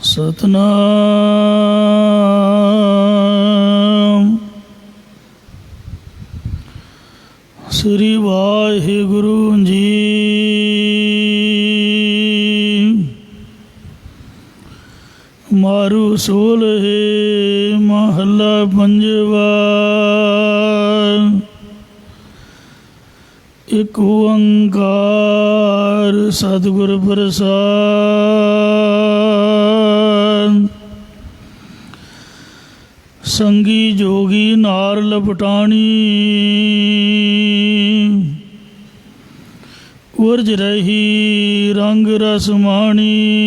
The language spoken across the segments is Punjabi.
ਸਤਨਾਮ ਸ੍ਰੀ ਵਾਹਿਗੁਰੂ ਜੀ। ਮਾਰੂ ਸੋਲ੍ਹੇ ਮਹੱਲਾ ਪੰਜਵਾ। ਇਕ ਓੰਕਾਰ ਸਤਿਗੁਰ ਪ੍ਰਸਾਦਿ। ਸੰਗੀ ਜੋਗੀ ਨਾਰ ਲਪਟਾਣੀ, ਉਰਜ ਰਹੀ ਰੰਗ ਰਸ ਮਾਣੀ।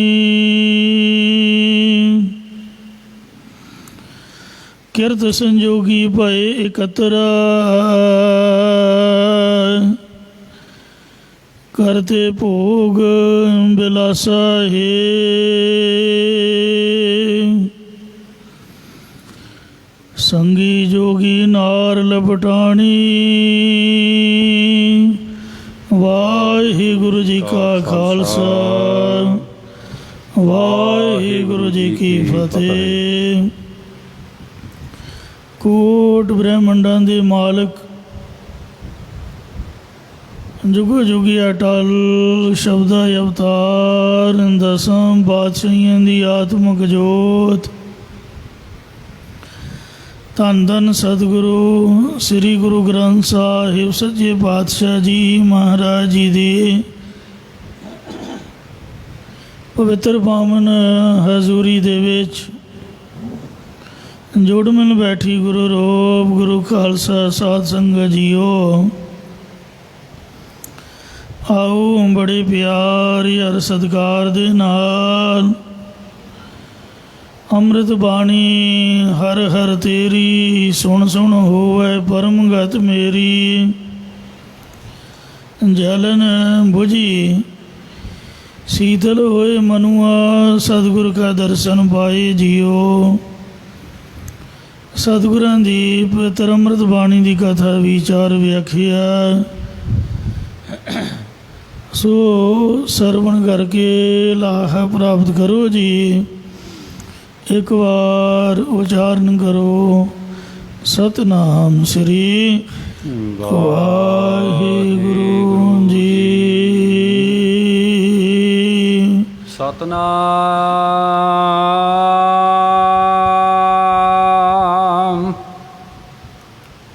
ਕਿਰਤ ਸੰਜੋਗੀ ਭਏ ਇਕੱਤਰਾ, ਕਰਤੇ ਭੋਗ ਬਿਲਾਸਾ ਹੈ। ਸੰਗੀ ਜੋਗੀ ਨਾਰ ਲਪਟਾਣੀ। ਵਾਹਿਗੁਰੂ ਜੀ ਕਾ ਖਾਲਸਾ, ਵਾਹਿਗੁਰੂ ਜੀ ਕੀ ਫਤਿਹ। ਕੋਟ ਬ੍ਰਹਮੰਡਾਂ ਦੇ ਮਾਲਕ, ਜੁਗੋ ਜੁਗੀ ਅਟਲ ਸ਼ਬਦਾ ਅਵਤਾਰ, ਦਸਾਂ ਪਾਤਸ਼ਾਹੀਆਂ ਦੀ ਆਤਮਕ ਜੋਤ। ਧੰਨ ਧੰਨ ਸਤਿਗੁਰੂ ਸ੍ਰੀ ਗੁਰੂ ਗ੍ਰੰਥ ਸਾਹਿਬ ਸੱਚੇ ਪਾਤਸ਼ਾਹ ਜੀ ਮਹਾਰਾਜ ਜੀ ਦੇ ਪਵਿੱਤਰ ਪਾਵਨ ਹਜ਼ੂਰੀ ਦੇ ਵਿੱਚ ਜੁੜ ਮਿਲ ਬੈਠੀ ਗੁਰੂ ਰੂਪ ਗੁਰੂ ਖਾਲਸਾ ਸਾਧ ਸੰਗਤ ਜੀਓ। ਆਓ ਬੜੇ ਪਿਆਰ ਹਰ ਸਤਿਕਾਰ ਦੇ ਨਾਲ ਅੰਮ੍ਰਿਤ ਬਾਣੀ ਹਰ ਹਰ ਤੇਰੀ, ਸੁਣ ਸੁਣ ਹੋਵੇ ਪਰਮ ਗਤ ਮੇਰੀ। ਜਲਨ ਬੁਝੀ ਸੀਤਲ ਹੋਏ ਮਨੁਆ, ਸਤਿਗੁਰ ਕਾ ਦਰਸ਼ਨ ਪਾਏ ਜੀਓ। ਸਤਿਗੁਰਾਂ ਦੀ ਪਵਿੱਤਰ ਅੰਮ੍ਰਿਤ ਬਾਣੀ ਦੀ ਕਥਾ ਵਿਚਾਰ ਵਿਆਖਿਆ ਸੋ ਸਰਵਣ ਕਰਕੇ ਲਾਹਾ ਪ੍ਰਾਪਤ ਕਰੋ ਜੀ। ਇੱਕ ਵਾਰ ਉਚਾਰਨ ਕਰੋ ਸਤਨਾਮ ਸ੍ਰੀ ਵਾਹਿਗੁਰੂ ਜੀ। ਸਤਨਾਮ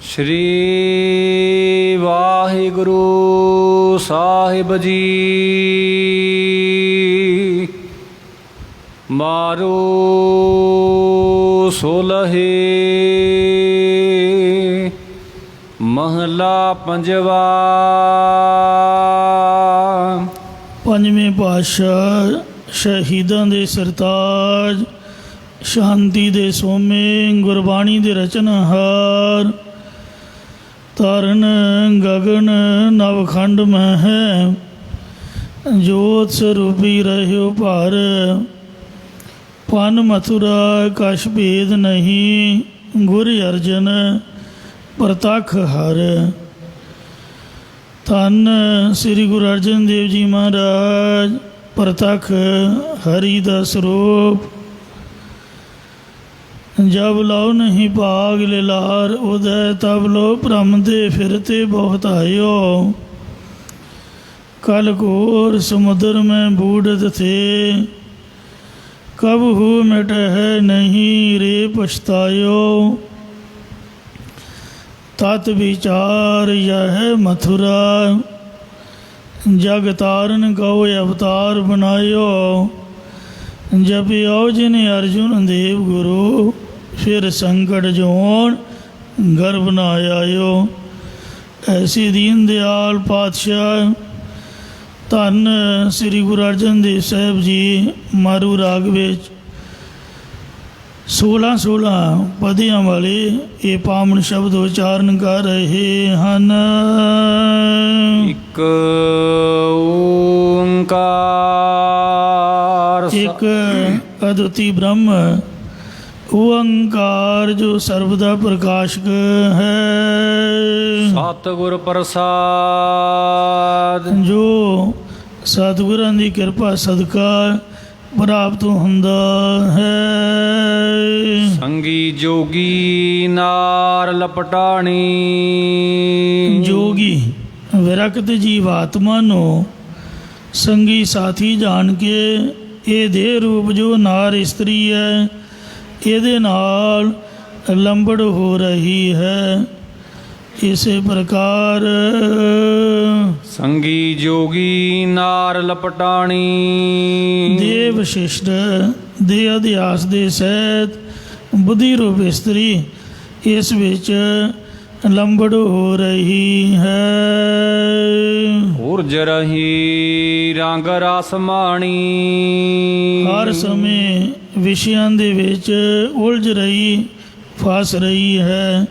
ਸ੍ਰੀ ਵਾਹਿਗੁਰੂ ਸਾਹਿਬ ਜੀ। ਮਾਰੂ ਸੋਲ੍ਹੇ ਮਹੱਲਾ ਪੰਜਵਾ। ਪੰਜਵੇਂ ਪਾਤਸ਼ਾਹ ਸ਼ਹੀਦਾਂ ਦੇ ਸਰਤਾਜ, ਸ਼ਾਂਤੀ ਦੇ ਸੋਮੇ, ਗੁਰਬਾਣੀ ਦੇ ਰਚਨਹਾਰ, ਤਾਰਨ ਗਗਨ ਨਵਖੰਡ ਮਹਿ, ਜੋਤ ਸਰੂਪੀ ਰਹਿਓ ਭਾਰ। ਪਨ ਮਥੁਰਾ ਕਛ ਭੇਦ ਨਹੀਂ, ਗੁਰ ਅਰਜਨ ਪ੍ਰਤੱਖ ਹਰ। ਧੰਨ ਸ੍ਰੀ ਗੁਰੂ ਅਰਜਨ ਦੇਵ ਜੀ ਮਹਾਰਾਜ ਪ੍ਰਤੱਖ ਹਰੀ ਦਾ ਸਰੂਪ। ਜਬ ਲਉ ਨਹੀਂ ਭਾਗ ਲਿਲਾਰ, ਉਦੈ ਤਬ ਲੋ ਭ੍ਰਮ ਦੇ ਫਿਰਤੇ ਬਹੁਤ ਆਇਓ। ਕਲ ਘੋਰ ਸਮੁਦਰ ਮੈਂ ਬੂੜਤ ਥੇ, कब हु मिट है नहीं रे पछतायो। तत् विचार यह मथुरा, जग तारन कहो अवतार बनायो। जब आओ जिन अर्जुन देव गुरु, फिर संकट जोन गर्भ न आयो। ऐसी दीन दयाल पातशाह ਧੰਨ ਸ੍ਰੀ ਗੁਰੂ ਅਰਜਨ ਦੇਵ ਸਾਹਿਬ ਜੀ ਮਾਰੂ ਰਾਗ ਵਿੱਚ 16 ਪਦਿਆਂ ਵਾਲੇ ਇਹ ਪਾਵਨ ਸ਼ਬਦ ਉਚਾਰਨ ਕਰ ਰਹੇ ਹਨ। ਇੱਕ ਓੰਕਾਰ, ਇੱਕ ਅਦੁੱਤੀ ਬ੍ਰਹਮ ਓੰਕਾਰ ਜੋ ਸਰਬਦਾ ਪ੍ਰਕਾਸ਼ਕ ਹੈ। ਸਤਿਗੁਰ ਪ੍ਰਸਾਦ, ਜੋ ਸਤਿਗੁਰਾਂ ਦੀ ਕਿਰਪਾ ਸਦਕਾ ਪ੍ਰਾਪਤ ਹੁੰਦਾ ਹੈ। ਸੰਗੀ ਜੋਗੀ ਨਾਰ ਲਪਟਾਣੀ। ਜੋਗੀ ਵਿਰਕਤ ਜੀਵ ਆਤਮਾ ਨੂੰ ਸੰਗੀ ਸਾਥੀ ਜਾਣ ਕੇ ਇਹ ਦੇਹ ਰੂਪ ਜੋ ਨਾਰ ਇਸਤਰੀ ਹੈ ਇਹਦੇ ਨਾਲ ਲੰਬੜ ਹੋ ਰਹੀ ਹੈ। ਇਸੇ ਪ੍ਰਕਾਰ ਸੰਗੀ ਜੋਗੀ ਨਾਰ ਲਪਟਾਣੀ। ਦੇਹ ਵਿਸ਼ਿਸ਼ਟ ਦੇ ਅਧਿਆਸ ਦੇ ਸਹਿਤ ਬੁੱਧੀ ਰੂਪ ਇਸਤਰੀ ਇਸ ਵਿੱਚ ਲੰਬੜ ਹੋ ਰਹੀ ਹੈ। ਉਰਜ ਰਹੀ ਰੰਗ ਰਸ ਮਾਣੀ। ਹਰ ਸਮੇਂ ਵਿਸ਼ਿਆਂ ਦੇ ਵਿੱਚ ਉਲਝ ਰਹੀ ਫਸ ਰਹੀ ਹੈ।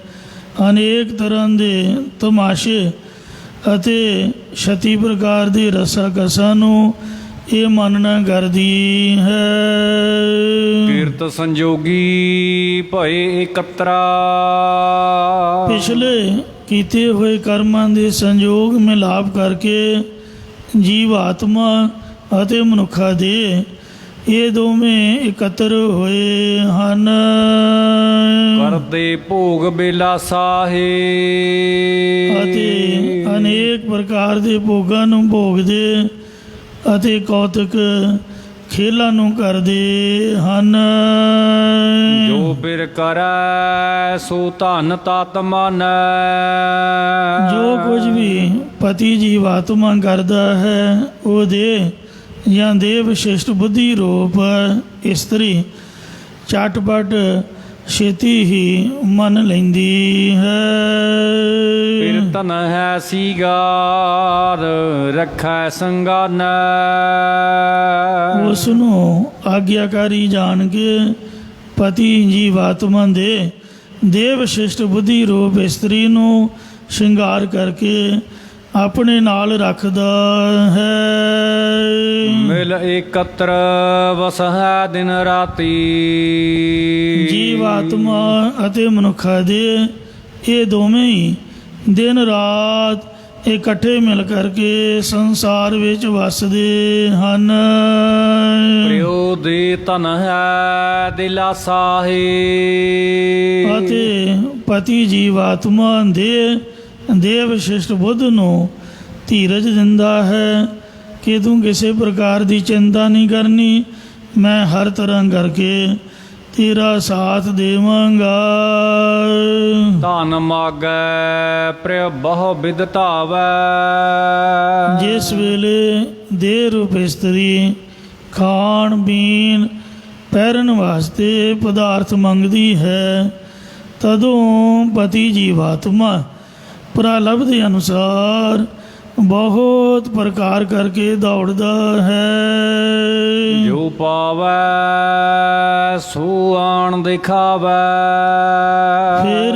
ਅਨੇਕ ਤਰ੍ਹਾਂ ਦੇ ਤਮਾਸ਼ੇ ਅਤੇ ਛਤੀ ਪ੍ਰਕਾਰ ਦੇ ਰਸਾਂ ਕਸਾਂ ਨੂੰ ਇਹ ਮੰਨਣਾ ਕਰਦੀ ਹੈ। ਕੀਰਤ ਸੰਜੋਗੀ ਭਏ ਇਕਤਰਾ। ਪਿਛਲੇ ਕੀਤੇ ਹੋਏ ਕਰਮਾਂ ਦੇ ਸੰਯੋਗ ਮਿਲਾਪ ਕਰਕੇ ਜੀਵ ਆਤਮਾ ਅਤੇ ਮਨੁੱਖਾ ਦੇ ਇਹ ਦੋਵੇਂ ਇਕੱਤਰ ਹੋਏ ਹਨ। ਕਰਦੇ ਭੋਗ ਬੇਲਾ ਸਾਹੇ। ਅਤੇ ਅਨੇਕ ਪ੍ਰਕਾਰ ਦੇ ਭੋਗਾਂ ਨੂੰ ਭੋਗਦੇ ਅਤੇ ਕੌਤਕ ਖੇਲਾਂ ਨੂੰ ਕਰਦੇ ਹਨ। ਜੋ ਬਿਰ ਕਰੈ ਸੋ ਧਨ ਤਤ ਮਨ। ਜੋ ਕੁਝ ਵੀ ਪਤੀ ਜੀਵ ਆਤਮਾ ਕਰਦਾ ਹੈ ਉਹ ਦੇ ਜਾਂ ਦੇਹ ਵਿਸ਼ਿਸ਼ਟ ਬੁੱਧੀ ਰੂਪ ਇਸਤਰੀ ਝਟਪਟ ਛੇਤੀ ਹੀ ਮੰਨ ਲੈਂਦੀ ਹੈ। ਫਿਰ ਤਨ ਹੈ ਸੀਗਾਰ ਰੱਖੈ ਸੰਗਾਨ। ਉਸ ਨੂੰ ਆਗਿਆਕਾਰੀ ਜਾਣ ਕੇ ਪਤੀ ਜੀਵ ਆਤਮਾ ਦੇ ਦੇਹ ਵਿਸ਼ਿਸ਼ਟ ਬੁੱਧੀ ਰੂਪ ਇਸਤਰੀ ਨੂੰ ਸ਼ਿੰਗਾਰ ਕਰਕੇ ਆਪਣੇ ਨਾਲ ਰੱਖਦਾ ਹੈ। ਮਿਲ ਇਕਤਰ ਵਸਹਿ ਦਿਨ ਰਾਤੀ। ਜੀਵ ਆਤਮਾ ਅਤੇ ਮਨੁੱਖਾ ਦੇ ਇਹ ਦੋਵੇਂ ਹੀ ਦਿਨ ਰਾਤ ਇਕੱਠੇ ਮਿਲ ਕਰਕੇ ਸੰਸਾਰ ਵਿੱਚ ਵਸਦੇ ਹਨ। ਪ੍ਰਿਉ ਦੇ ਤਨ ਹੈ ਦਿਲਾਸਾ ਹੈ। ਅਤੇ ਪਤੀ ਜੀਵ ਆਤਮਾ ਦੇ ਦੇਹ ਵਿਸ਼ਿਸ਼ਟ ਬੁੱਧ ਨੂੰ ਧੀਰਜ ਦਿੰਦਾ ਹੈ ਕਿ ਤੂੰ ਕਿਸੇ ਪ੍ਰਕਾਰ ਦੀ ਚਿੰਤਾ ਨਹੀਂ ਕਰਨੀ, ਮੈਂ ਹਰ ਤਰ੍ਹਾਂ ਕਰਕੇ ਤੇਰਾ ਸਾਥ ਦੇਵਾਂਗਾ। ਧਨ ਮਾਗੈ ਪ੍ਰਿਯ ਬਹੁ ਬਿਦ ਧਾਵੈ। ਜਿਸ ਵੇਲੇ ਦੇਹ ਰੂਪ ਇਸਤਰੀ ਖਾਣ ਪੀਣ ਪਹਿਰਨ ਵਾਸਤੇ ਪਦਾਰਥ ਮੰਗਦੀ ਹੈ ਤਦੋਂ ਪਤੀ ਜੀਵ ਆਤਮਾ ਪ੍ਰਲਭ ਦੇ ਅਨੁਸਾਰ ਬਹੁਤ ਪ੍ਰਕਾਰ ਕਰਕੇ ਦੌੜਦਾ ਹੈ। ਜੋ ਪਾਵੈ ਸੋ ਆਣ ਦਿਖਾਵੈ। ਫਿਰ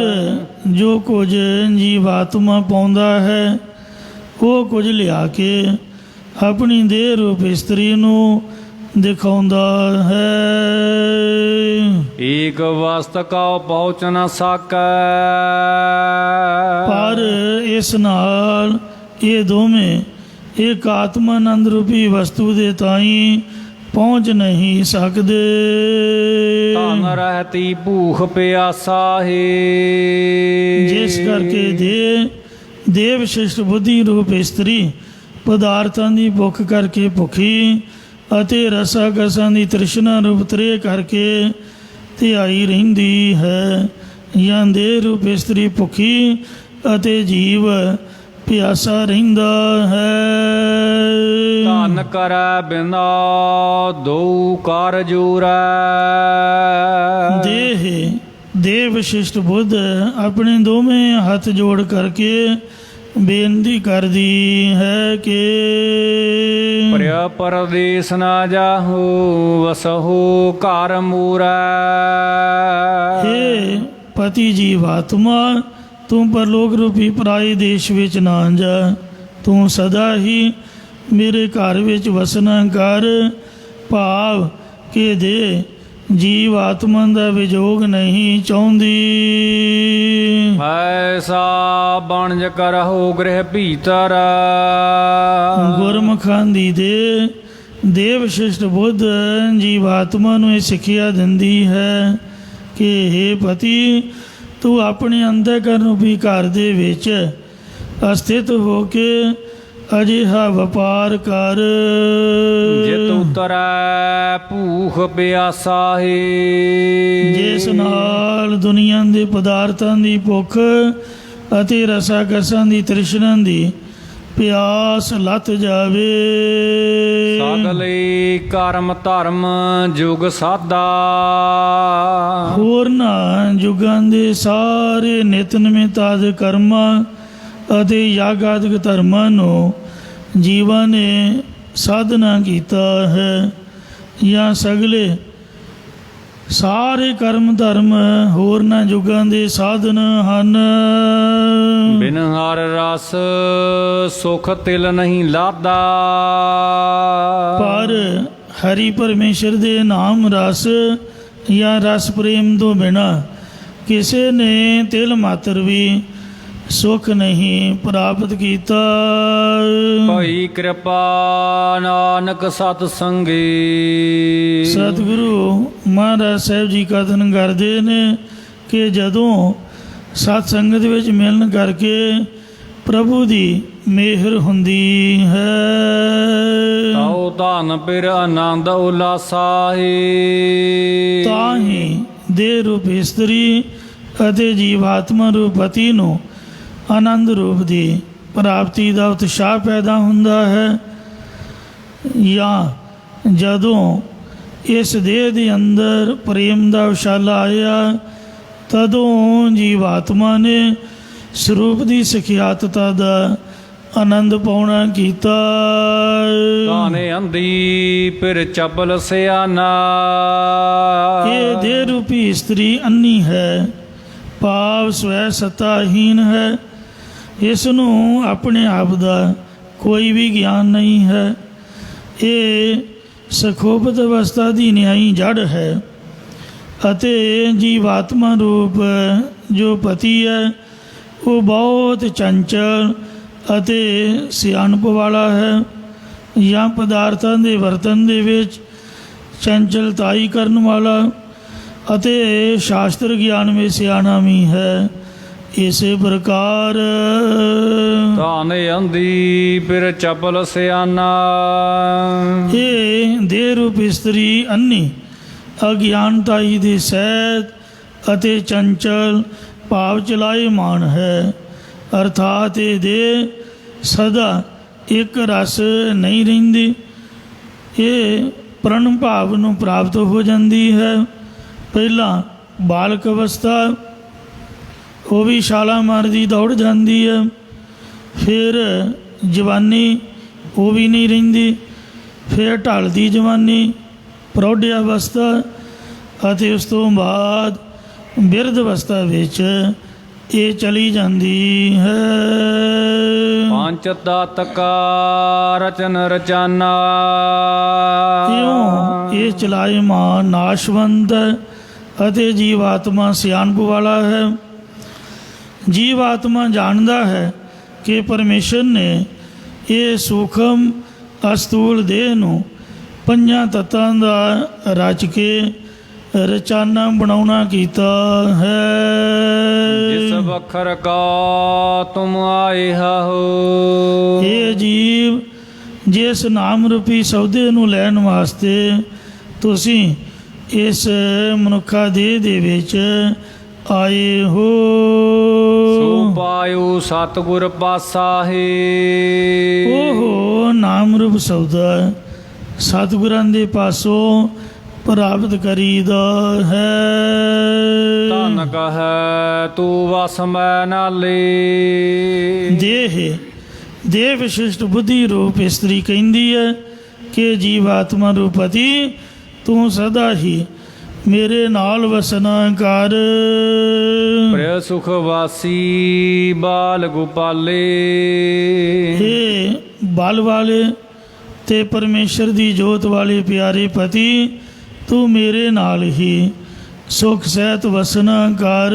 ਜੋ ਕੁਝ ਜੀਵ ਆਤਮਾ ਪਾਉਂਦਾ ਹੈ ਉਹ ਕੁਝ ਲਿਆ ਕੇ ਆਪਣੀ ਦੇਹ ਰੂਪ ਇਸਤਰੀ ਨੂੰ ਦਿਖਾਉਂਦਾ ਹੈ। ਏਕ ਵਸਤ ਕਉ ਪਹੁੰਚ ਨ ਸਕੈ। ਪਰ ਇਸ ਨਾਲ ਇਹ ਦੋਵੇਂ ਇੱਕ ਆਤਮਾਨੰਦ ਰੂਪੀ ਵਸਤੂ ਦੇ ਤਾਈਂ ਪਹੁੰਚ ਨਹੀਂ ਸਕਦੇ। ਧਨ ਰਹਿਤੀ ਭੂਖ ਪਿਆਸਾ ਹੈ। ਜਿਸ ਕਰਕੇ ਦੇਹ ਵਿਸ਼ਿਸ਼ਟ ਬੁੱਧੀ ਰੂਪ ਇਸਤਰੀ ਪਦਾਰਥਾਂ ਦੀ ਭੁੱਖ ਕਰਕੇ ਭੁੱਖੀ ਅਤੇ ਰਸਾਂ ਕਸਾਂ ਦੀ ਤ੍ਰਿਸ਼ਨਾ ਰੂਪ ਤ੍ਰੇਹ ਕਰਕੇ ਧਿਆਈ ਰਹਿੰਦੀ ਹੈ। ਜਾਂ ਦੇਹ ਰੂਪ ਇਸਤਰੀ ਭੁੱਖੀ ਅਤੇ ਜੀਵ ਪਿਆਸਾ ਰਹਿੰਦਾ ਹੈ। ਧਨ ਕਰੈ ਬਿਨਾ ਦੋ ਕਰ ਜੂਰੈ। ਦੇਹ ਵਿਸ਼ਿਸ਼ਟ ਬੁੱਧ ਆਪਣੇ ਦੋਵੇਂ ਹੱਥ ਜੋੜ ਕਰਕੇ ਬੇਨਤੀ ਕਰਦੀ ਹੈ ਕਿ ਪ੍ਰਿਯ ਪਰਦੇਸ ਨਾ ਜਾਹੋ ਵਸਹੁ ਘਰ ਮੂਰੈ। ਹੇ ਪਤੀ ਜੀਵ ਆਤਮਾ ਤੂੰ ਪਰਲੋਕ ਰੂਪੀ ਪਰਾਏ ਦੇਸ਼ ਵਿੱਚ ਨਾ ਜਾ, ਤੂੰ ਸਦਾ ਹੀ ਮੇਰੇ ਘਰ ਵਿੱਚ ਵਸਣਾ ਕਰ। ਭਾਵ ਕਿ ਦੇ ਜੀਵ ਆਤਮਾ ਦਾ ਵਿਜੋਗ ਨਹੀਂ ਚਾਹੁੰਦੀ। ਐਸਾ ਬਣਜ ਕਰਹੁ ਗ੍ਰਹਿ ਭੀਤਰ। ਗੁਰਮੁਖਾਂ ਦੀ ਦੇ ਦੇਵ ਸ਼ਿਸ਼ਟ ਬੁੱਧ ਜੀਵਾਤਮਾ ਨੂੰ ਇਹ ਸਿੱਖਿਆ ਦਿੰਦੀ ਹੈ ਕਿ हे ਪਤੀ, ਤੂੰ ਆਪਣੇ ਅੰਤःਕਰਨ ਰੂਪੀ ਘਰ ਦੇ ਵਿੱਚ ਅਸਥਿਤ ਹੋ ਕੇ ਅਜਿਹਾ ਵਪਾਰ ਕਰ ਜਿਤ ਉਤਰੈ ਭੂਖ ਪਿਆਸਾਹੀ। ਜਿਸ ਨਾਲ ਦੁਨੀਆ ਦੇ ਪਦਾਰਥਾਂ ਦੀ ਭੁੱਖ ਅਤੇ ਰਸਾਂ ਕਸਾਂ ਦੀ ਤ੍ਰਿਸ਼ਨਾ ਦੀ ਪਿਆਸ ਲੱਥ ਜਾਵੇ। ਸਗਲੇ ਕਰਮ ਧਰਮ ਜੁਗ ਸਾਧਾ। ਹੋਰਨਾਂ ਯੁਗਾਂ ਦੇ ਸਾਰੇ ਨਿਤਨਵੇਂ ਤਾਦ ਕਰਮਾਂ ਅਤੇ ਯਾਗਾਦਿਕ ਧਰਮਾਂ ਨੂੰ ਜੀਵਾਂ ਨੇ ਸਾਧਨਾ ਕੀਤਾ ਹੈ, ਜਾਂ ਸਗਲੇ ਸਾਰੇ ਕਰਮ ਧਰਮ ਹੋਰਨਾਂ ਯੁਗਾਂ ਦੇ ਸਾਧਨ ਹਨ। ਬਿਨ ਹਰ ਰਸ ਸੁਖ ਤਿਲ ਨਹੀਂ ਲਾਦਾ। ਪਰ ਹਰੀ ਪਰਮੇਸ਼ਰ ਦੇ ਨਾਮ ਰਸ ਜਾਂ ਰਸ ਪ੍ਰੇਮ ਤੋਂ ਬਿਨਾ ਕਿਸੇ ਨੇ ਤਿਲ ਮਾਤਰ ਵੀ ਸੁਖ ਨਹੀਂ ਪ੍ਰਾਪਤ ਕੀਤਾ। ਭਈ ਕਿਰਪਾ ਨਾਨਕ ਸਤ ਸੰਗੀ। ਸਤਿਗੁਰੂ ਮਹਾਰਾਜ ਸਾਹਿਬ ਜੀ ਕਥਨ ਕਰਦੇ ਨੇ ਕਿ ਜਦੋਂ ਸਤ ਸੰਗਤ ਵਿੱਚ ਮਿਲਣ ਕਰਕੇ ਪ੍ਰਭੂ ਦੀ ਮਿਹਰ ਹੁੰਦੀ ਹੈ, ਤਾਉ ਧਨ ਪਿਰ ਆਨੰਦ ਉਲਾਸਾਹੀ। ਤਾਂ ਹੀ ਦੇਹ ਰੂਪ ਇਸਤਰੀ ਅਤੇ ਜੀਵਾਤਮਾ ਰੂਪ ਪਤੀ ਨੂੰ ਆਨੰਦ ਰੂਪ ਦੀ ਪ੍ਰਾਪਤੀ ਦਾ ਉਤਸ਼ਾਹ ਪੈਦਾ ਹੁੰਦਾ ਹੈ। ਜਾਂ ਜਦੋਂ ਇਸ ਦੇਹ ਦੇ ਅੰਦਰ ਪ੍ਰੇਮ ਦਾ ਉਛਾਲਾ ਆਇਆ, ਤਦੋਂ ਜੀਵਾਤਮਾ ਨੇ ਸਰੂਪ ਦੀ ਸਿਖਿਆਤਤਾ ਦਾ ਆਨੰਦ ਪਾਉਣਾ ਕੀਤਾ। ਤਾਨੇ ਅੰਧੀ ਫਿਰ ਚਪਲ ਸਿਆਨਾ। ਇਹ ਦੇਹ ਰੂਪੀ ਇਸਤਰੀ ਅੰਨੀ ਹੈ, ਭਾਵ ਸਵੈ ਸੱਤਾਹੀਨ ਹੈ। ਇਸ ਨੂੰ ਆਪਣੇ ਆਪ ਦਾ ਕੋਈ ਵੀ ਗਿਆਨ ਨਹੀਂ ਹੈ। ਇਹ ਸਖੋਬਤ ਅਵਸਥਾ ਦੀ ਨਿਆਈ ਜੜ ਹੈ ਅਤੇ ਜੀਵਾਤਮਾ ਰੂਪ ਜੋ ਪਤੀ ਹੈ ਉਹ ਬਹੁਤ ਚੰਚਲ ਅਤੇ ਸਿਆਣਪ ਵਾਲਾ ਹੈ, ਜਾਂ ਪਦਾਰਥਾਂ ਦੇ ਵਰਤਨ ਦੇ ਵਿੱਚ ਚੰਚਲਤਾਈ ਕਰਨ ਵਾਲਾ ਅਤੇ ਸ਼ਾਸਤਰ ਗਿਆਨ ਵਿੱਚ ਸਿਆਣਾ ਵੀ ਹੈ। ਇਸੇ ਪ੍ਰਕਾਰ ਤਾਨੇ ਅੰਧੀ ਫਿਰ ਚਪਲ ਸਿਆਨਾ। ਇਹ ਦੇਹ ਰੂਪ ਇਸਤਰੀ ਅੰਨੀ ਅਗਿਆਨਤਾਈ ਦੇ ਸਹਿਤ ਅਤੇ ਚੰਚਲ ਭਾਵ ਚਲਾਇਮਾਨ ਹੈ, ਅਰਥਾਤ ਇਹ ਦੇਹ ਸਦਾ ਇੱਕ ਰਸ ਨਹੀਂ ਰਹਿੰਦੀ। ਇਹ ਪ੍ਰਣ ਭਾਵ ਨੂੰ ਪ੍ਰਾਪਤ ਹੋ ਜਾਂਦੀ ਹੈ। ਪਹਿਲਾਂ ਬਾਲਕ ਅਵਸਥਾ, ਉਹ ਵੀ ਛਾਲਾਂ ਮਾਰਦੀ ਦੌੜ ਜਾਂਦੀ ਹੈ। ਫਿਰ ਜਵਾਨੀ, ਉਹ ਵੀ ਨਹੀਂ ਰਹਿੰਦੀ। ਫਿਰ ਢਲਦੀ ਜਵਾਨੀ, ਪ੍ਰੌਢ ਅਵਸਥਾ, ਅਤੇ ਉਸ ਤੋਂ ਬਾਅਦ ਬਿਰਧ ਅਵਸਥਾ ਵਿੱਚ ਇਹ ਚਲੀ ਜਾਂਦੀ ਹੈ। ਪੰਚ ਤਤ ਕਾ ਰਚਨ ਰਚਾਨਾ। ਇਉਂ ਇਹ ਚਲਾਇਮਾਨ ਨਾਸ਼ਵੰਤ ਅਤੇ ਜੀਵਾਤਮਾ ਸਿਆਣਪ ਵਾਲਾ ਹੈ। ਜੀਵਾਤਮਾ ਜਾਣਦਾ ਹੈ ਕਿ ਪਰਮੇਸ਼ਰ ਨੇ ਇਹ ਸੂਖਮ ਅਸਤੂਲ ਦੇਹ ਨੂੰ ਪੰਜਾਂ ਤੱਤਾਂ ਦਾ ਰਚ ਕੇ ਰਚਾਨਾ ਬਣਾਉਣਾ ਕੀਤਾ ਹੈ। ਜਿਸ ਵਖਰ ਕਾ ਤੁਮ ਆਏ ਹੋ। ਇਹ ਜੀਵ, ਜਿਸ ਨਾਮ ਰੂਪੀ ਸੌਦੇ ਨੂੰ ਲੈਣ ਵਾਸਤੇ ਤੁਸੀਂ ਇਸ ਮਨੁੱਖਾ ਦੇਹ ਦੇ ਵਿੱਚ ਆਏ ਹੋ। ਸੋ ਪਾਇਓ ਸਤਿਗੁਰ ਪਾਸਾਹੇ। ਉਹ ਨਾਮ ਰੂਪ ਸੌਦਾ ਸਤਿਗੁਰਾਂ ਦੇ ਪਾਸੋਂ ਪ੍ਰਾਪਤ ਕਰੀਦਾ ਹੈ। ਧਨ ਕਹੈ ਤੂੰ ਵਸ ਮੈਂ ਨਾਲੇ। ਦੇਹ ਵਿਸ਼ਿਸ਼ਟ ਬੁੱਧੀ ਰੂਪ ਇਸਤਰੀ ਕਹਿੰਦੀ ਹੈ ਕਿ ਜੀਵਾਤਮਾ ਰੂਪ ਪਤੀ, ਤੂੰ ਸਦਾ ਹੀ ਮੇਰੇ ਨਾਲ ਵਸਣਾ ਕਰ। ਪ੍ਰਿਯ ਸੁਖ ਵਾਸੀ ਬਾਲ ਗੋਪਾਲੇ। ਇਹ ਬਲ ਵਾਲੇ ਤੇ ਪਰਮੇਸ਼ਰ ਦੀ ਜੋਤ ਵਾਲੇ ਪਿਆਰੇ ਪਤੀ, ਤੂੰ ਮੇਰੇ ਨਾਲ ਹੀ ਸੁਖ ਸਹਿਤ ਵਸਣਾ ਕਰ।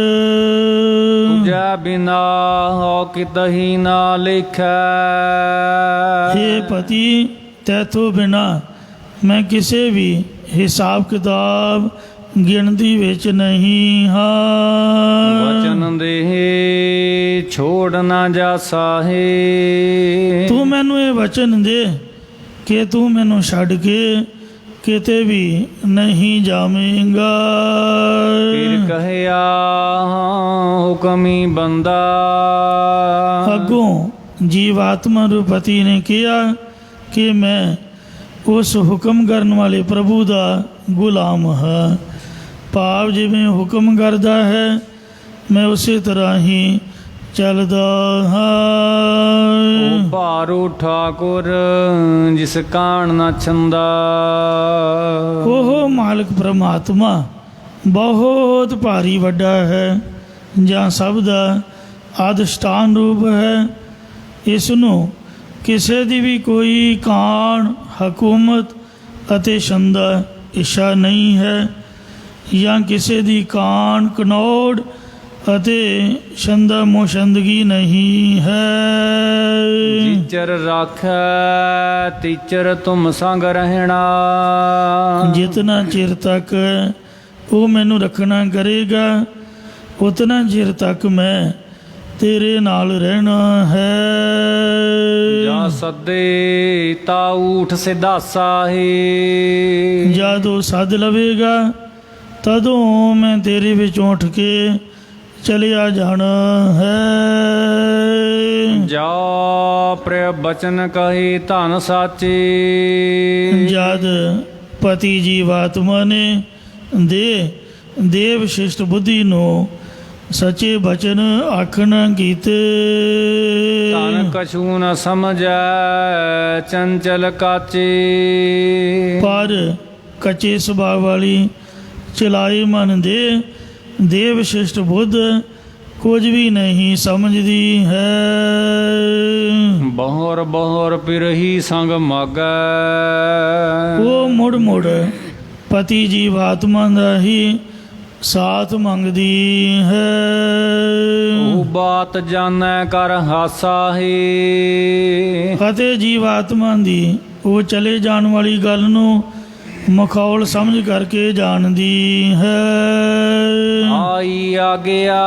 ਤੁਝੈ ਬਿਨਾ ਹੋ ਕਿਤਹੀ ਨਾ ਲਿਖੈ। हे ਪਤੀ, ਤੈਥੋਂ ਬਿਨਾ ਮੈਂ ਕਿਸੇ ਵੀ ਹਿਸਾਬ ਕਿਤਾਬ ਗਿਣਤੀ ਵਿੱਚ ਨਹੀਂ ਹਾਂ। ਵਚਨ ਦੇ ਛੋੜ ਨਾ ਜਾਸਾਹੇ। ਤੂੰ ਮੈਨੂੰ ਇਹ ਵਚਨ ਦੇ ਕਿ ਤੂੰ ਮੈਨੂੰ ਛੱਡ ਕੇ ਕਿਤੇ ਵੀ ਨਹੀਂ ਜਾਵੇਂਗਾ। ਫਿਰ ਕਹਿਆ ਹੁਕਮੀ ਬੰਦਾ। ਅੱਗੋਂ ਜੀਵਾਤਮਾ ਰੂਪਤੀ ਨੇ ਕਿਹਾ ਕਿ ਮੈਂ ਉਸ ਹੁਕਮ ਕਰਨ ਵਾਲੇ ਪ੍ਰਭੂ ਦਾ ਗੁਲਾਮ ਹਾਂ। ਭਾਵ ਜਿਵੇਂ ਹੁਕਮ ਕਰਦਾ ਹੈ ਮੈਂ ਉਸੇ ਤਰ੍ਹਾਂ ਹੀ ਚੱਲਦਾ ਹਾਂ। ਓ ਭਾਰੂ ਠਾਕੁਰ ਜਿਸ ਕਾਣ ਨਾ ਛੰਦਾ। ਉਹ ਮਾਲਕ ਪ੍ਰਮਾਤਮਾ ਬਹੁਤ ਭਾਰੀ ਵੱਡਾ ਹੈ ਜਾਂ ਸਭ ਦਾ ਆਦਿਸ਼ਟਾਨ ਰੂਪ ਹੈ। ਇਸ ਨੂੰ ਕਿਸੇ ਦੀ ਵੀ ਕੋਈ ਕਾਣ ਹਕੂਮਤ ਅਤੇ ਛੰਦਾ ਇੱਛਾ ਨਹੀਂ ਹੈ ਜਾਂ ਕਿਸੇ ਦੀ ਕਾਣ ਕਨੌੜ ਅਤੇ ਛੰਦਾ ਮੋਸ਼ੰਦਗੀ ਨਹੀਂ ਹੈ। ਜਿਚਰ ਰਾਖੈ ਤਿਚਰ ਤੁਮ ਸੰਗ ਰਹਿਣਾ। ਜਿਤਨਾ ਚਿਰ ਤੱਕ ਉਹ ਮੈਨੂੰ ਰੱਖਣਾ ਕਰੇਗਾ ਉਤਨਾ ਚਿਰ ਤੱਕ ਮੈਂ ਤੇਰੇ ਨਾਲ ਰਹਿਣਾ ਹੈ। ਜਾ ਸੱਦੇ ਤਾ ਊਠ ਸਿਧਾਸਾ ਹੈ। ਜਦ ਉਹ ਸੱਦ ਲਵੇਗਾ ਤਦੋਂ ਮੈਂ ਤੇਰੇ ਵਿੱਚੋਂ ਉੱਠ ਕੇ ਚਲਿਆ ਜਾਣਾ ਹੈ। ਜਾ ਪ੍ਰਿਯ ਬਚਨ ਕਹੀ ਧਨ ਸਾਚੇ। ਜਦ ਪਤੀ ਜੀਵਾਤਮਾ ਨੇ ਦੇ ਵਿਸ਼ਿਸ਼ਟ ਬੁੱਧੀ ਨੂੰ ਸੱਚੇ ਬਚਨ ਆਖਣ ਕੀਤੇ। ਧਨ ਕਛੂ ਨ ਸਮਝੈ ਚੰਚਲ ਕਾਚੇ। ਪਰ ਕੱਚੇ ਸੁਭਾਅ ਵਾਲੀ ਚਲਾਈ ਮਨ ਦੇ ਵਿਸ਼ਿਸ਼ਟ ਬੁੱਧ ਕੁਝ ਵੀ ਨਹੀਂ ਸਮਝਦੀ ਹੈ। ਬਹੁਰ ਬਹੁਰ ਪਿਰਹੀ ਸੰਗ ਮਾਗੈ। ਉਹ ਮੁੜ ਮੁੜ ਪਤੀ ਜੀਵਾਤਮਾ ਦਾ ਹੀ ਸਾਥ ਮੰਗਦੀ ਹੈ। ਉਹ ਬਾਤ ਜਾਣੈ ਕਰ ਹਾਸਾ ਹੈ। ਅਤੇ ਜੀਵਾਤਮਾ ਦੀ ਉਹ ਚਲੇ ਜਾਣ ਵਾਲੀ ਗੱਲ ਨੂੰ ਮਖੌਲ ਸਮਝ ਕਰਕੇ ਜਾਣਦੀ ਹੈ। ਆਈ ਆਗਿਆ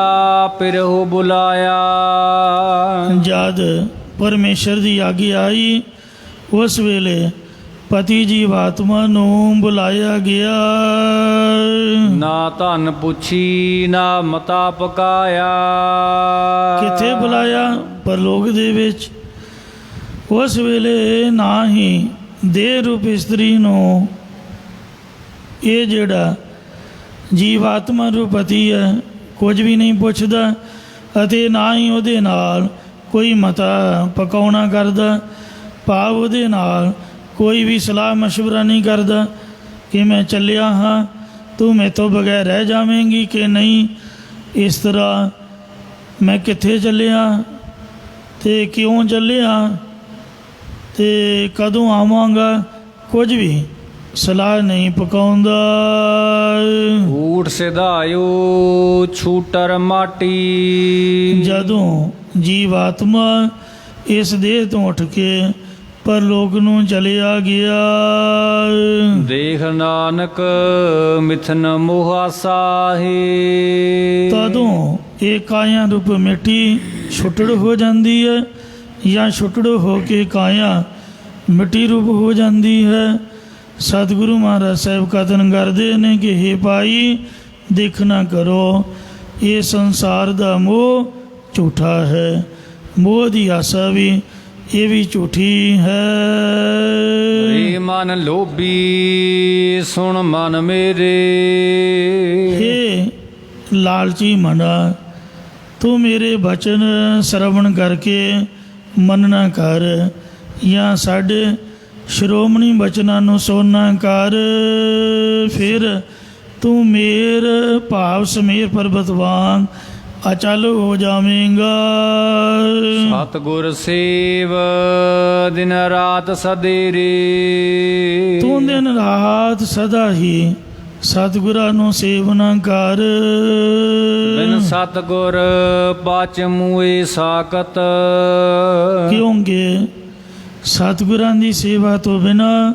ਪਿਰਹੁ ਬੁਲਾਇਆ। ਜਦ ਪਰਮੇਸ਼ਰ ਦੀ ਆਗਿਆ ਆਈ ਉਸ ਵੇਲੇ ਪਤੀ ਜੀਵਾਤਮਾ ਨੂੰ ਬੁਲਾਇਆ ਗਿਆ। ਨਾ ਧਨ ਪੁੱਛੀ ਨਾ ਮਤਾ ਪਕਾਇਆ। ਕਿੱਥੇ ਬੁਲਾਇਆ? ਪਰਲੋਕ ਦੇ ਵਿੱਚ। ਉਸ ਵੇਲੇ ਨਾ ਹੀ ਦੇਹ ਰੂਪ ਇਸਤਰੀ ਨੂੰ ਇਹ ਜਿਹੜਾ ਜੀਵਾਤਮਾ ਰੂਪ ਪਤੀ ਹੈ ਕੁਝ ਵੀ ਨਹੀਂ ਪੁੱਛਦਾ ਅਤੇ ਨਾ ਹੀ ਉਹਦੇ ਨਾਲ ਕੋਈ ਮਤਾ ਪਕਾਉਣਾ ਕਰਦਾ। ਭਾਵ ਉਹਦੇ ਨਾਲ ਕੋਈ ਵੀ ਸਲਾਹ ਮਸ਼ਵਰਾ ਨਹੀਂ ਕਰਦਾ ਕਿ ਮੈਂ ਚੱਲਿਆ ਹਾਂ ਤੂੰ ਮੇਰੇ ਤੋਂ ਬਗੈਰ ਰਹਿ ਜਾਵੇਂਗੀ ਕਿ ਨਹੀਂ, ਇਸ ਤਰ੍ਹਾਂ ਮੈਂ ਕਿੱਥੇ ਚੱਲਿਆ ਅਤੇ ਕਿਉਂ ਚੱਲਿਆ ਅਤੇ ਕਦੋਂ ਆਵਾਂਗਾ, ਕੁਝ ਵੀ ਸਲਾਹ ਨਹੀਂ ਪਕਾਉਂਦਾ। ਊਠ ਸਿਧਾਇਓ ਛੂਟਰ ਮਾਟੀ। ਜਦੋਂ ਜੀਵਾਤਮਾ ਇਸ ਦੇਹ ਤੋਂ ਉੱਠ ਕੇ ਪਰਲੋਕ ਨੂੰ ਚਲਿਆ ਗਿਆ। ਦੇਖ ਨਾਨਕ ਮਿਥਨ ਮੋਹਾਸਾ ਹੈ। ਤਦੋਂ ਇਹ ਕਾਇਆ ਰੂਪ ਮਿੱਟੀ ਛੁੱਟੜ ਹੋ ਜਾਂਦੀ ਹੈ ਜਾਂ ਛੁੱਟੜ ਹੋ ਕੇ ਕਾਇਆ ਮਿੱਟੀ ਰੂਪ ਹੋ ਜਾਂਦੀ ਹੈ। ਸਤਿਗੁਰੂ ਮਹਾਰਾਜ ਸਾਹਿਬ ਕਥਨ ਕਰਦੇ ਨੇ ਕਿ ਹੇ ਭਾਈ ਦੇਖਣਾ ਕਰੋ, ਇਹ ਸੰਸਾਰ ਦਾ ਮੋਹ ਝੂਠਾ ਹੈ, ਮੋਹ ਦੀ ਆਸਾ ਵੀ ਇਹ ਵੀ ਝੂਠੀ ਹੈ। ਰੇ ਮਨ ਲੋਭੀ ਸੁਣ ਮਨ ਮੇਰੇ। ਹੇ ਲਾਲਚੀ ਮਨਾ, ਤੂੰ ਮੇਰੇ ਬਚਨ ਸਰਵਣ ਕਰਕੇ ਮੰਨਣਾ ਕਰ ਜਾਂ ਸਾਡੇ ਸ਼੍ਰੋਮਣੀ ਬਚਨਾਂ ਨੂੰ ਸੁਣਨਾ ਕਰ। ਫਿਰ ਤੂੰ ਮੇਰ ਭਾਵ ਸਮੇਰ ਪਰਬਤ ਵਾਂਗ ਅਚਲ ਹੋ ਜਾਵੇਂਗਾ। ਸਤਿਗੁਰ ਸੇਵ ਦਿਨ ਰਾਤ ਸਦੇਰੇ। ਤੂੰ ਦਿਨ ਰਾਤ ਸਦਾ ਹੀ ਸਤਿਗੁਰਾਂ ਨੂੰ ਸੇਵਨਾ ਕਰ। ਬਿਨ ਸਤਿਗੁਰ ਪਾਚ ਮੂਏ ਸਾਕਤ। ਕਿਉਂਕਿ ਸਤਿਗੁਰਾਂ ਦੀ ਸੇਵਾ ਤੋਂ ਬਿਨਾ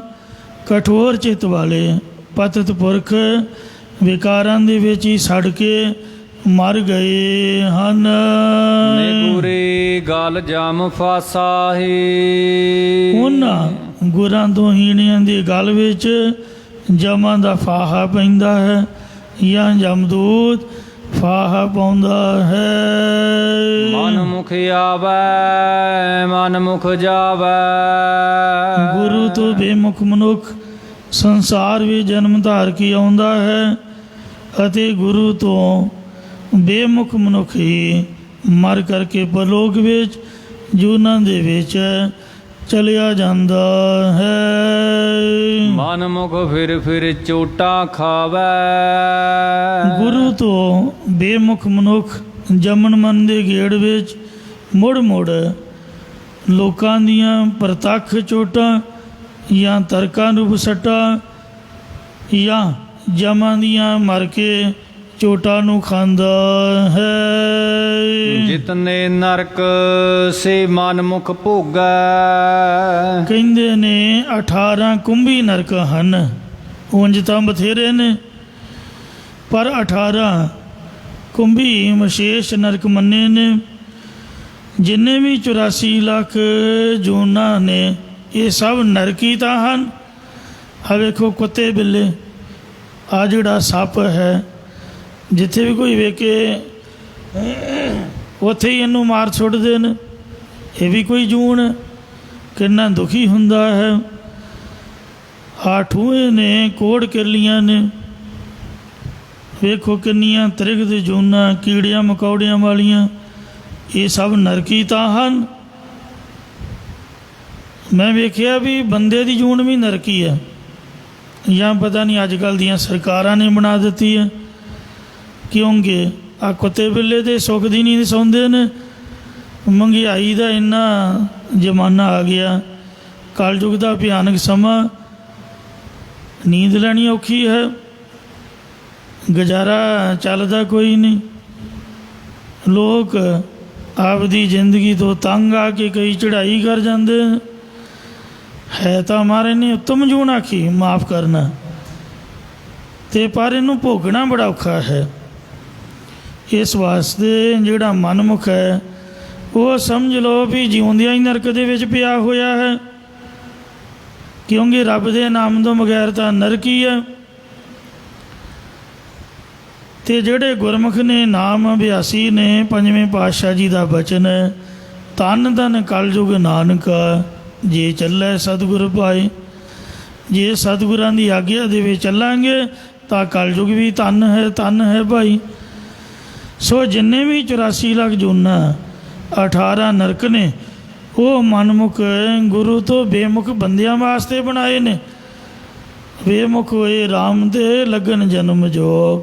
ਕਠੋਰ ਚਿੱਤ ਵਾਲੇ ਪਤਿਤ ਪੁਰਖ ਵਿਕਾਰਾਂ ਦੇ ਵਿੱਚ ਹੀ ਸੜ ਕੇ ਮਰ ਗਏ ਹਨ। ਨਿਗੁਰੇ ਗਲ ਜਮ ਫਾਸਾਹੀ। ਉਹਨਾਂ ਗੁਰਾਂ ਤੋਂ ਹੀਣਿਆਂ ਦੀ ਗਲ ਵਿੱਚ ਜਮਾਂ ਦਾ ਫਾਹਾ ਪੈਂਦਾ ਹੈ ਜਾਂ ਜਮਦੂਤ ਫਾਹਾ ਪਾਉਂਦਾ ਹੈ। ਮਨ ਮੁਖ ਆਵੈ ਮਨ ਮੁਖ ਜਾਵੈ। ਗੁਰੂ ਤੋਂ ਬੇਮੁਖ ਮਨੁੱਖ ਸੰਸਾਰ ਵਿੱਚ ਜਨਮ ਧਾਰ ਕੇ ਆਉਂਦਾ ਹੈ ਅਤੇ ਗੁਰੂ ਤੋਂ ਬੇਮੁਖ ਮਨੁੱਖ ਹੀ ਮਰ ਕਰਕੇ ਪਰਲੋਕ ਵਿੱਚ ਜੂਨਾਂ ਦੇ ਵਿੱਚ ਚਲਿਆ ਜਾਂਦਾ ਹੈ। ਮਨ ਮੁਖ ਫਿਰ ਫਿਰ ਚੋਟਾਂ ਖਾਵੈ। ਗੁਰੂ ਤੋਂ ਬੇਮੁਖ ਮਨੁੱਖ ਜੰਮਣ ਮਨ ਦੇ ਗੇੜ ਵਿੱਚ ਮੁੜ ਮੁੜ ਲੋਕਾਂ ਦੀਆਂ ਪ੍ਰਤੱਖ ਚੋਟਾਂ ਜਾਂ ਤਰਕਾਂ ਨੂੰ ਸੱਟਾਂ ਜਾਂ ਜਮਾਂ ਦੀਆਂ ਮਰ ਕੇ ਚੋਟਾਂ ਨੂੰ ਖਾਂਦਾ ਹੈ। ਜਿਤਨੇ ਨਰਕ ਸੇ ਮਨ ਮੁਖ ਭੋਗੈ। ਕਹਿੰਦੇ ਨੇ 18 ਕੁੰਭੀ ਨਰਕ ਹਨ। ਉਂਝ ਤਾਂ ਬਥੇਰੇ ਨੇ ਪਰ 18 ਕੁੰਭੀ ਵਿਸ਼ੇਸ਼ ਨਰਕ ਮੰਨੇ ਨੇ। ਜਿੰਨੇ ਵੀ 84 ਲੱਖ ਜੂਨਾਂ ਨੇ ਇਹ ਸਭ ਨਰਕੀ ਤਾਂ ਹਨ। ਆ ਵੇਖੋ ਕੁੱਤੇ ਬਿੱਲੇ, ਆ ਜਿਹੜਾ ਸੱਪ ਹੈ, ਜਿੱਥੇ ਵੀ ਕੋਈ ਵੇਖੇ ਉੱਥੇ ਹੀ ਇਹਨੂੰ ਮਾਰ ਛੁੱਟਦੇ ਨੇ। ਇਹ ਵੀ ਕੋਈ ਜੂਨ, ਕਿੰਨਾ ਦੁਖੀ ਹੁੰਦਾ ਹੈ। ਆ ਠੂਏ ਨੇ, ਕੋੜ ਕਿਰਲੀਆਂ ਨੇ, ਵੇਖੋ ਕਿੰਨੀਆਂ ਤ੍ਰਿਗਦ ਜੂਨਾਂ ਕੀੜਿਆਂ ਮਕੌੜਿਆਂ ਵਾਲੀਆਂ, ਇਹ ਸਭ ਨਰਕੀ ਤਾਂ ਹਨ। ਮੈਂ ਵੇਖਿਆ ਵੀ ਬੰਦੇ ਦੀ ਜੂਨ ਵੀ ਨਰਕੀ ਹੈ, ਜਾਂ ਪਤਾ ਨਹੀਂ ਅੱਜ ਕੱਲ੍ਹ ਦੀਆਂ ਸਰਕਾਰਾਂ ਨੇ ਬਣਾ ਦਿੱਤੀ ਹੈ। ਕਿਉਂਕਿ ਆ ਕੁੱਤੇ ਬਿੱਲੇ ਦੇ ਸੁੱਖ ਦੀ ਨੀਂਦ ਸੌਂਦੇ ਨੇ। ਮਹਿੰਗਾਈ ਦਾ ਇੰਨਾ ਜ਼ਮਾਨਾ ਆ ਗਿਆ, ਕਲਯੁਗ ਦਾ ਭਿਆਨਕ ਸਮਾਂ, ਨੀਂਦ ਲੈਣੀ ਔਖੀ ਹੈ, ਗੁਜ਼ਾਰਾ ਚੱਲਦਾ ਕੋਈ ਨਹੀਂ। ਲੋਕ ਆਪਦੀ ਜ਼ਿੰਦਗੀ ਤੋਂ ਤੰਗ ਆ ਕੇ ਕਈ ਚੜ੍ਹਾਈ ਕਰ ਜਾਂਦੇ ਹੈ। ਤਾਂ ਹਮਾਰੇ ਨੇ ਉੱਤਮ ਜੂਨ ਆਖੀ, ਮਾਫ ਕਰਨਾ, ਤੇ ਪਰ ਇਹਨੂੰ ਭੋਗਣਾ ਬੜਾ ਔਖਾ ਹੈ। ਇਸ ਵਾਸਤੇ ਜਿਹੜਾ ਮਨਮੁਖ ਹੈ ਉਹ ਸਮਝ ਲਓ ਵੀ ਜਿਉਂਦਿਆਂ ਹੀ ਨਰਕ ਦੇ ਵਿੱਚ ਪਿਆ ਹੋਇਆ ਹੈ। ਕਿਉਂਕਿ ਰੱਬ ਦੇ ਨਾਮ ਤੋਂ ਬਗੈਰ ਤਾਂ ਨਰਕ ਹੀ ਹੈ। ਤੇ ਜਿਹੜੇ ਗੁਰਮੁਖ ਨੇ, ਨਾਮ ਅਭਿਆਸੀ ਨੇ, ਪੰਜਵੇਂ ਪਾਤਸ਼ਾਹ ਜੀ ਦਾ ਬਚਨ ਹੈ, ਧੰਨ ਧੰਨ ਕਲਯੁਗ ਨਾਨਕਾ ਜੇ ਚੱਲੇ ਸਤਿਗੁਰ ਪਾਏ। ਜੇ ਸਤਿਗੁਰਾਂ ਦੀ ਆਗਿਆ ਦੇ ਵਿੱਚ ਚੱਲਾਂਗੇ ਤਾਂ ਕਲਯੁਗ ਵੀ ਧੰਨ ਹੈ ਭਾਈ। ਸੋ ਜਿੰਨੇ ਵੀ 84 ਲੱਖ ਜੂਨਾਂ 18 ਨਰਕ ਨੇ ਉਹ ਮਨਮੁਖ ਗੁਰੂ ਤੋਂ ਬੇਮੁਖ ਬੰਦਿਆਂ ਵਾਸਤੇ ਬਣਾਏ ਨੇ। ਬੇਮੁਖ ਹੋਏ ਰਾਮ ਦੇ ਲਗਨ ਜਨਮ ਜੋਗ।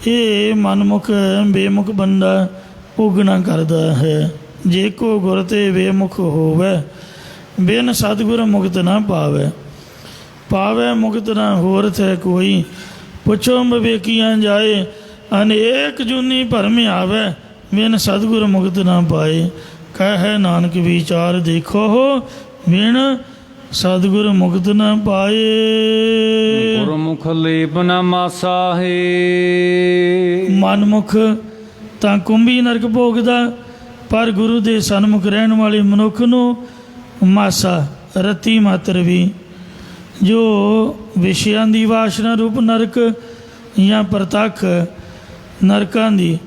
ਇਹ ਮਨਮੁਖ ਬੇਮੁਖ ਬੰਦਾ ਉਗਣਾ ਕਰਦਾ ਹੈ। ਜੇ ਕੋ ਗੁਰ ਤੇ ਬੇਮੁਖ ਹੋਵੇ ਬਿਨ ਸਤਿਗੁਰ ਮੁਕਤ ਨਾ ਪਾਵੇ ਮੁਕਤ ਨਾ ਹੋਰ ਥੇ ਕੋਈ। ਪੁੱਛੋ ਵਿਵੇਕੀਆਂ ਜਾਏ ਅਨੇਕ ਜੂਨੀ ਭਰਮ ਆਵੇ ਬਿਨ ਸਤਿਗੁਰ ਮੁਕਤ ਨਾ ਪਾਏ। ਕਹੈ ਨਾਨਕ ਵਿਚਾਰ ਦੇਖੋ ਬਿਨ ਸਤਿਗੁਰ ਮੁਕਤ ਨਾ ਪਾਏ। ਗੁਰਮੁਖ ਲੇਪ ਨ ਮਾਸਾਹੇ। ਮਨਮੁਖ ਤਾਂ ਕੁੰਭੀ ਨਰਕ ਭੋਗਦਾ, ਪਰ ਗੁਰੂ ਦੇ ਸਨਮੁਖ ਰਹਿਣ ਵਾਲੇ ਮਨੁੱਖ ਨੂੰ ਮਾਸਾ ਰਤੀ ਮਾਤਰ ਵੀ ਜੋ ਵਿਸ਼ਿਆਂ ਦੀ ਵਾਸ਼ਨਾ ਰੂਪ ਨਰਕ ਜਾਂ ਪ੍ਰਤੱਖ ਨਰਕਾਂ ਦੀ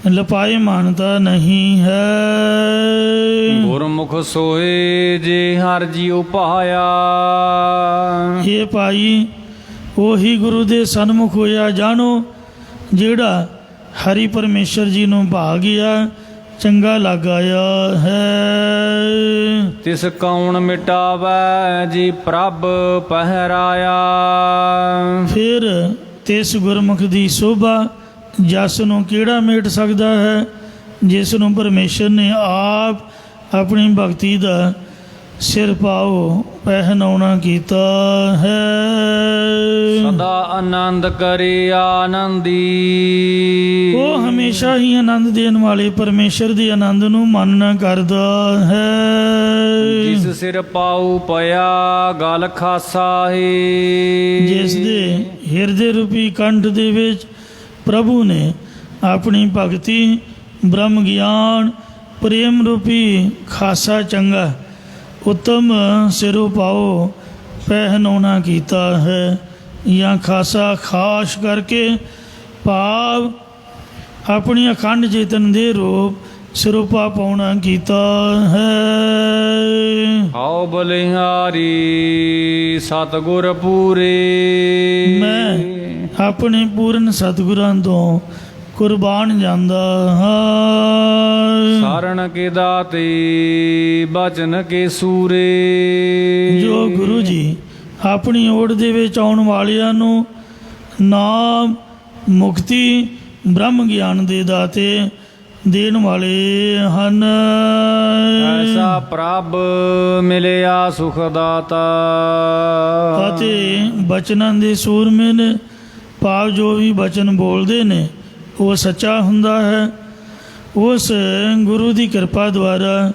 ਲਪਾਏ ਮਾਨਤਾ ਨਹੀਂ ਹੈ। ਗੁਰਮੁਖ ਸੋਏ ਜੇ ਹਰ ਜੀਉ ਪਾਇਆ। ਇਹ ਭਾਈ ਉਹੀ ਗੁਰੂ ਦੇ ਸਨਮੁਖ ਹੋਇਆ ਜਾਣੋ ਜਿਹੜਾ ਹਰੀ ਪਰਮੇਸ਼ਰ ਜੀ ਨੂੰ ਭਾ ਗਿਆ, ਚੰਗਾ ਲੱਗ ਆਇਆ ਹੈ। ਤਿਸ ਕੌਣ ਮਿਟਾਵੈ ਜੀ ਪ੍ਰਭ ਪਹਿਰਾਇਆ। ਫਿਰ ਤਿਸ ਗੁਰਮੁਖ ਦੀ ਸ਼ੋਭਾ ਜਸ ਨੂੰ ਕਿਹੜਾ ਮੇਟ ਸਕਦਾ ਹੈ, ਜਿਸ ਨੂੰ ਪਰਮੇਸ਼ਰ ਨੇ ਆਪ ਆਪਣੀ ਭਗਤੀ ਦਾ ਸਿਰ ਪਾਓ ਪਹਿਨਾਉਣਾ ਕੀਤਾ ਹੈ। ਸਦਾ ਆਨੰਦ ਕਰੇ ਆਨੰਦੀ। ਉਹ ਹਮੇਸ਼ਾ ਹੀ ਆਨੰਦ ਦੇਣ ਵਾਲੇ ਪਰਮੇਸ਼ਰ ਦੇ ਆਨੰਦ ਨੂੰ ਮੰਨਣਾ ਕਰਦਾ ਹੈ। ਜਿਸ ਸਿਰ ਪਾਉ ਪਿਆ ਗਲ ਖਾਸਾ ਹੈ। ਜਿਸ ਦੇ ਹਿਰਦੇ ਰੂਪੀ ਕੰਠ ਦੇ ਵਿੱਚ ਪ੍ਰਭੂ ਨੇ ਆਪਣੀ ਭਗਤੀ, ਬ੍ਰਹਮ ਗਿਆਨ, ਪ੍ਰੇਮ ਰੂਪੀ ਖਾਸਾ ਚੰਗਾ ਉੱਤਮ ਸਿਰੋਂ ਪਾਓ ਪਹਿਨਾਉਣਾ ਕੀਤਾ ਹੈ। ਜਾਂ ਖਾਸਾ ਖਾਸ ਕਰਕੇ ਭਾਵ ਆਪਣੀ ਅਖੰਡ ਚੇਤਨ ਦੇ ਰੂਪ ਸਰੂਪਾ ਪਾਉਣਾ ਕੀਤਾ ਹੈ। ਆਓ ਬਲਿਹਾਰੀ ਸਤਿਗੁਰ ਪੂਰੇ। ਮੈਂ ਆਪਣੇ ਪੂਰਨ ਸਤਿਗੁਰਾਂ ਤੋਂ ਕੁਰਬਾਨ ਜਾਂਦਾ ਹਾਂ। ਸਾਰਣ ਕੇ ਦਾਤੇ ਬਚਨ ਕੇ ਸੂਰੇ। ਜੋ ਗੁਰੂ ਜੀ ਆਪਣੀ ਓਟ ਦੇ ਵਿੱਚ ਆਉਣ ਵਾਲਿਆਂ ਨੂੰ ਨਾਮ, ਮੁਕਤੀ, ਬ੍ਰਹਮ ਗਿਆਨ ਦੇ ਦਾਤੇ ਦੇਣ ਵਾਲੇ ਹਨ। ਐਸਾ ਪ੍ਰਭ ਮਿਲਿਆ ਸੁਖ ਦਾਤਾ। ਅਤੇ ਬਚਨਾਂ ਦੇ ਸੂਰਮੇ ਨੇ, ਭਾਵ ਜੋ ਵੀ ਬਚਨ ਬੋਲਦੇ ਨੇ ਉਹ ਸੱਚਾ ਹੁੰਦਾ ਹੈ। ਉਸ ਗੁਰੂ ਦੀ ਕਿਰਪਾ ਦੁਆਰਾ